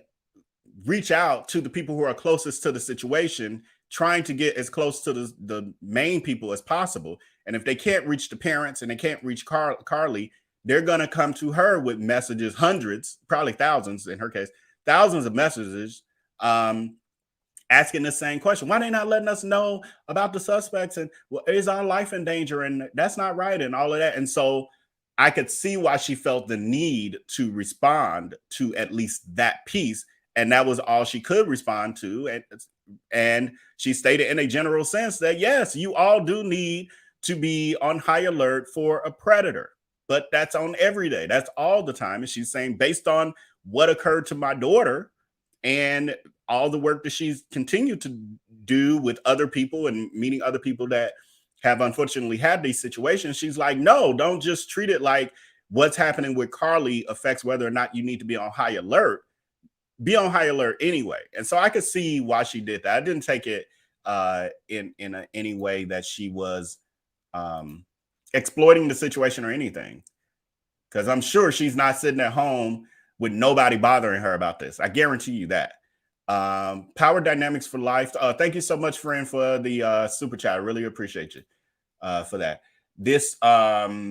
reach out to the people who are closest to the situation, trying to get as close to the main people as possible. And if they can't reach the parents and they can't reach Carlee, they're going to come to her with messages, hundreds, probably thousands in her case, thousands of messages, asking the same question. Why are they not letting us know about the suspects? And well, is our life in danger? And that's not right. And all of that. And so I could see why she felt the need to respond to at least that piece. And that was all she could respond to. And she stated in a general sense that, yes, you all do need to be on high alert for a predator, but that's on every day. That's all the time. And she's saying, based on what occurred to my daughter and all the work that she's continued to do with other people and meeting other people that have unfortunately had these situations, she's like, no, don't just treat it like what's happening with Carlee affects whether or not you need to be on high alert. Be on high alert anyway. And so I could see why she did that. I didn't take it in any way that she was exploiting the situation or anything, because I'm sure she's not sitting at home with nobody bothering her about this. I guarantee you that. Power Dynamics for Life. Thank you so much, friend, for the super chat. I really appreciate you for that. This so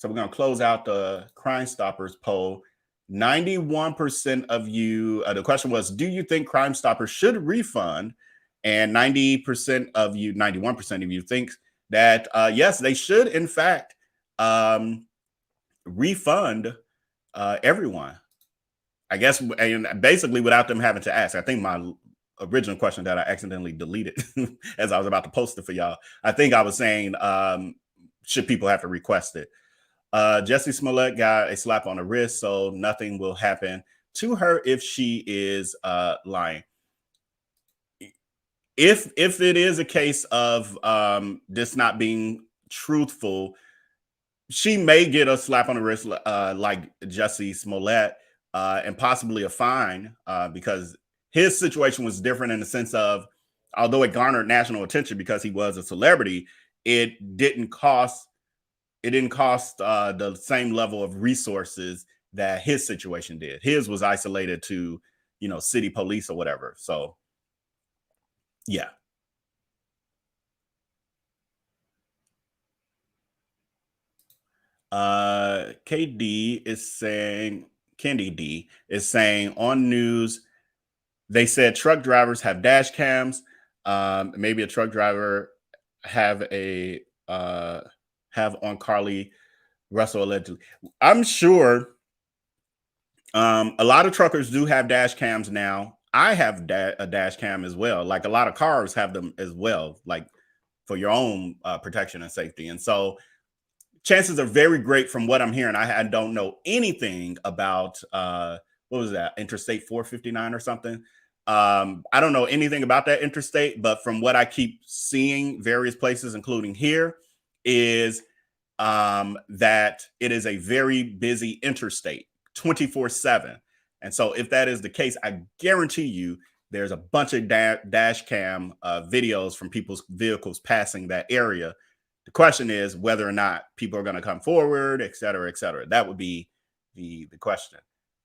we're gonna close out the Crime Stoppers poll. 91% of you, the question was, do you think Crime Stoppers should refund? And 90% of you, 91% of you think that yes, they should in fact refund everyone. I guess, and basically without them having to ask. I think my original question that I accidentally deleted as I was about to post it for y'all, I think I was saying, should people have to request it? Jessie Smollett got a slap on the wrist, so nothing will happen to her if she is lying. If it is a case of this not being truthful, she may get a slap on the wrist like Jessie Smollett, and possibly a fine, because his situation was different in the sense of, although it garnered national attention because he was a celebrity, it didn't cost the same level of resources that his situation did. His was isolated to, city police or whatever. So, yeah. KD is saying, Candy D is saying on news, they said truck drivers have dash cams. Maybe a truck driver have on Carlee Russell allegedly. I'm sure a lot of truckers do have dash cams now. I have a dash cam as well. Like a lot of cars have them as well, like for your own protection and safety. And so chances are very great from what I'm hearing. I don't know anything about what was that, Interstate 459 or something. I don't know anything about that interstate, but from what I keep seeing various places, including here, is that it is a very busy interstate 24/7. And so if that is the case, I guarantee you there's a bunch of dash cam videos from people's vehicles passing that area. The question is whether or not people are going to come forward, et cetera, et cetera. That would be the question.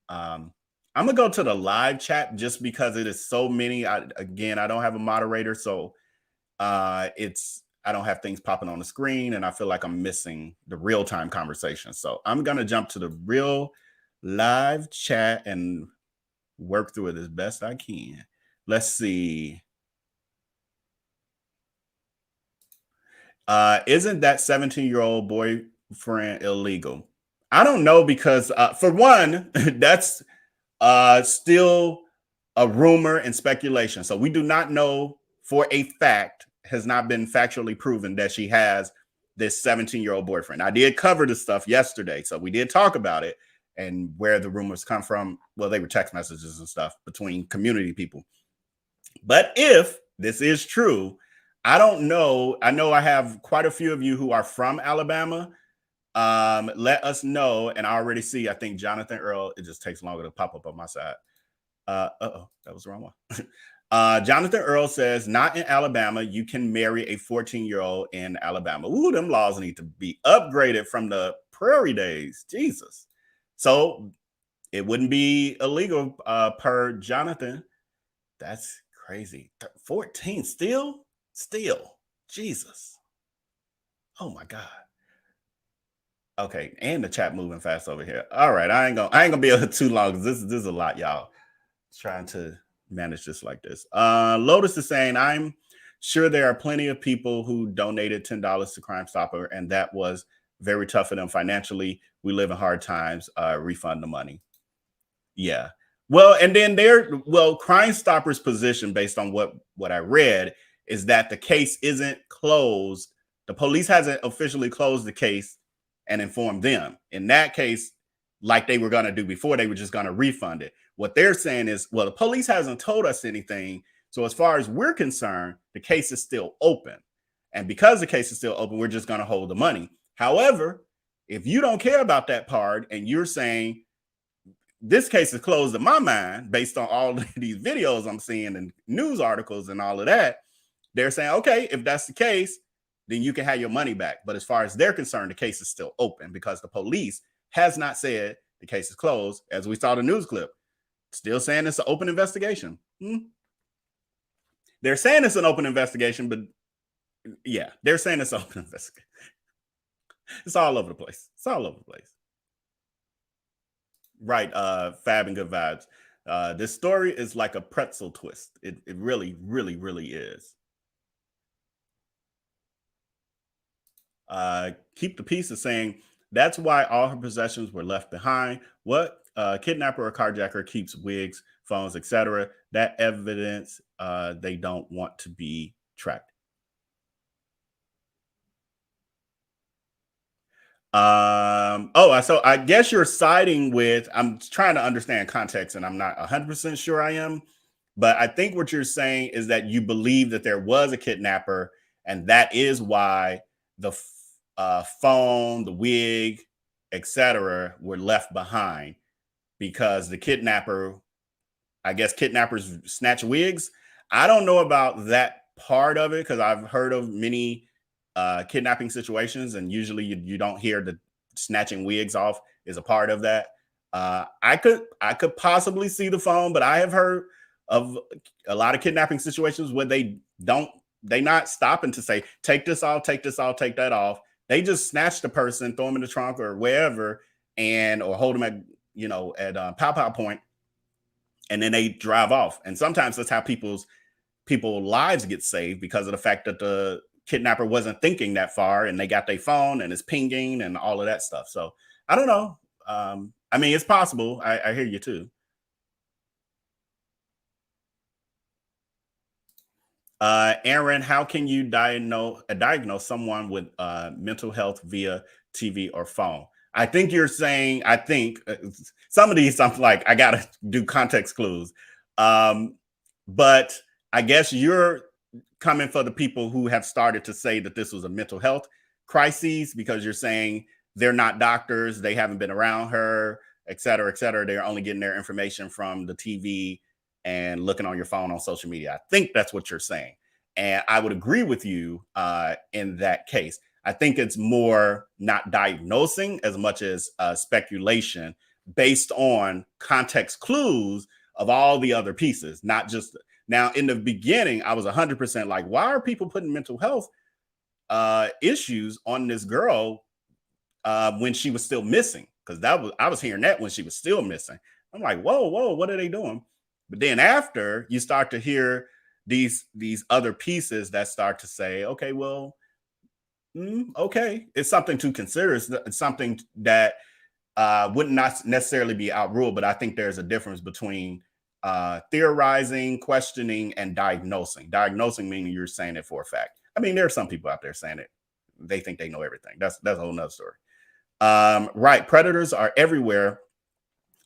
I'm going to go to the live chat just because it is so many. Again, I don't have a moderator, so I don't have things popping on the screen, and I feel like I'm missing the real-time conversation. So I'm going to jump to the real live chat and work through it as best I can. Let's see. Isn't that 17-year-old boyfriend illegal? I don't know, because for one, that's still a rumor and speculation. So we do not know for a fact, has not been factually proven that she has this 17-year-old boyfriend. I did cover this stuff yesterday, so we did talk about it and where the rumors come from. Well, they were text messages and stuff between community people. But if this is true, I don't know. I know I have quite a few of you who are from Alabama. Let us know. And I already see, I think Jonathan Earl, it just takes longer to pop up on my side. Uh-oh, that was the wrong one. Jonathan Earl says, not in Alabama. You can marry a 14-year-old in Alabama. Ooh, them laws need to be upgraded from the prairie days. Jesus. So it wouldn't be illegal per Jonathan. That's crazy. 14 still. Jesus. Oh my God. Okay, and the chat moving fast over here. All right, I ain't gonna be able to too long because this is a lot, y'all. Trying to manage this like this. Lotus is saying, I'm sure there are plenty of people who donated $10 to Crime Stopper, and that was very tough for them financially. We live in hard times. Refund the money. Yeah. Well, and then Crime Stopper's position, based on what I read, is that the case isn't closed. The police hasn't officially closed the case and informed them. In that case, like they were going to do before, they were just going to refund it. What they're saying is, well, the police hasn't told us anything. So as far as we're concerned, the case is still open. And because the case is still open, we're just going to hold the money. However, if you don't care about that part and you're saying this case is closed in my mind, based on all of these videos I'm seeing and news articles and all of that, they're saying, okay, if that's the case, then you can have your money back. But as far as they're concerned, the case is still open because the police has not said the case is closed. As we saw the news clip, still saying it's an open investigation. They're saying it's an open investigation, but yeah, they're saying it's an open investigation. It's all over the place. It's all over the place. Right, Fab and Good Vibes. This story is like a pretzel twist. It really, really, really is. Keep the Peace is saying, that's why all her possessions were left behind. What kidnapper or carjacker keeps wigs, phones, etc.? That evidence they don't want to be tracked. So I guess you're siding with, I'm trying to understand context and I'm not 100% sure I am, but I think what you're saying is that you believe that there was a kidnapper and that is why the phone, the wig, etc. were left behind, because the kidnapper, I guess kidnappers snatch wigs. I don't know about that part of it because I've heard of many kidnapping situations, and usually you don't hear the snatching wigs off is a part of that. I could possibly see the phone, but I have heard of a lot of kidnapping situations where they not stopping to say, take this off, take this off, take that off. They just snatch the person, throw them in the trunk or wherever, or hold them at pow point, and then they drive off. And sometimes that's how people's lives get saved, because of the fact that the kidnapper wasn't thinking that far and they got their phone and it's pinging and all of that stuff. So I don't know. I mean, it's possible. I hear you too. Aaron, how can you diagnose someone with mental health via TV or phone? I think you're saying, some of these, I'm like, I got to do context clues. But I guess you're coming for the people who have started to say that this was a mental health crisis, because you're saying they're not doctors, they haven't been around her, et cetera, et cetera. They're only getting their information from the TV and looking on your phone on social media. I think that's what you're saying. And I would agree with you in that case. I think it's more not diagnosing as much as speculation based on context clues of all the other pieces, not just. Now, in the beginning, I was 100% like, why are people putting mental health issues on this girl when she was still missing? Because I was hearing that when she was still missing. I'm like, whoa, what are they doing? But then after you start to hear these other pieces that start to say, okay, well, okay, it's something to consider. It's something that would not necessarily be outruled, but I think there's a difference between theorizing, questioning, and diagnosing. Diagnosing meaning you're saying it for a fact. I mean, there are some people out there saying it. They think they know everything. That's a whole nother story. Right. Predators are everywhere.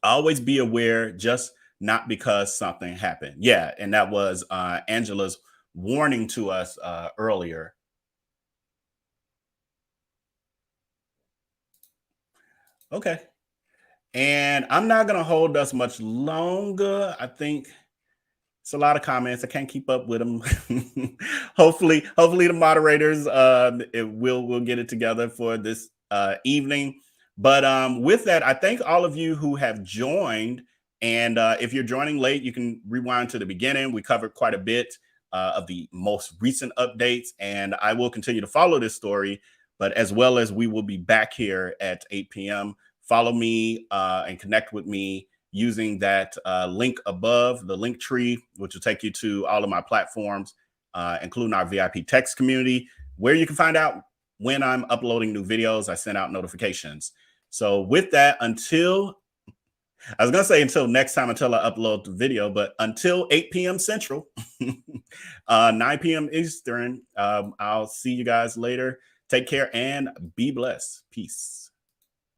Always be aware, just not because something happened. Yeah. And that was Angela's warning to us earlier. Okay. And I'm not going to hold us much longer. I think it's a lot of comments. I can't keep up with them. hopefully the moderators will get it together for this evening. But with that, I thank all of you who have joined. And if you're joining late, you can rewind to the beginning. We covered quite a bit of the most recent updates, and I will continue to follow this story. But as well as we will be back here at 8 p.m. Follow me and connect with me using that link above, the link tree, which will take you to all of my platforms, including our VIP text community, where you can find out when I'm uploading new videos. I send out notifications. So with that, until next time, until I upload the video, but until 8 p.m. Central, 9 p.m. Eastern, I'll see you guys later. Take care and be blessed. Peace.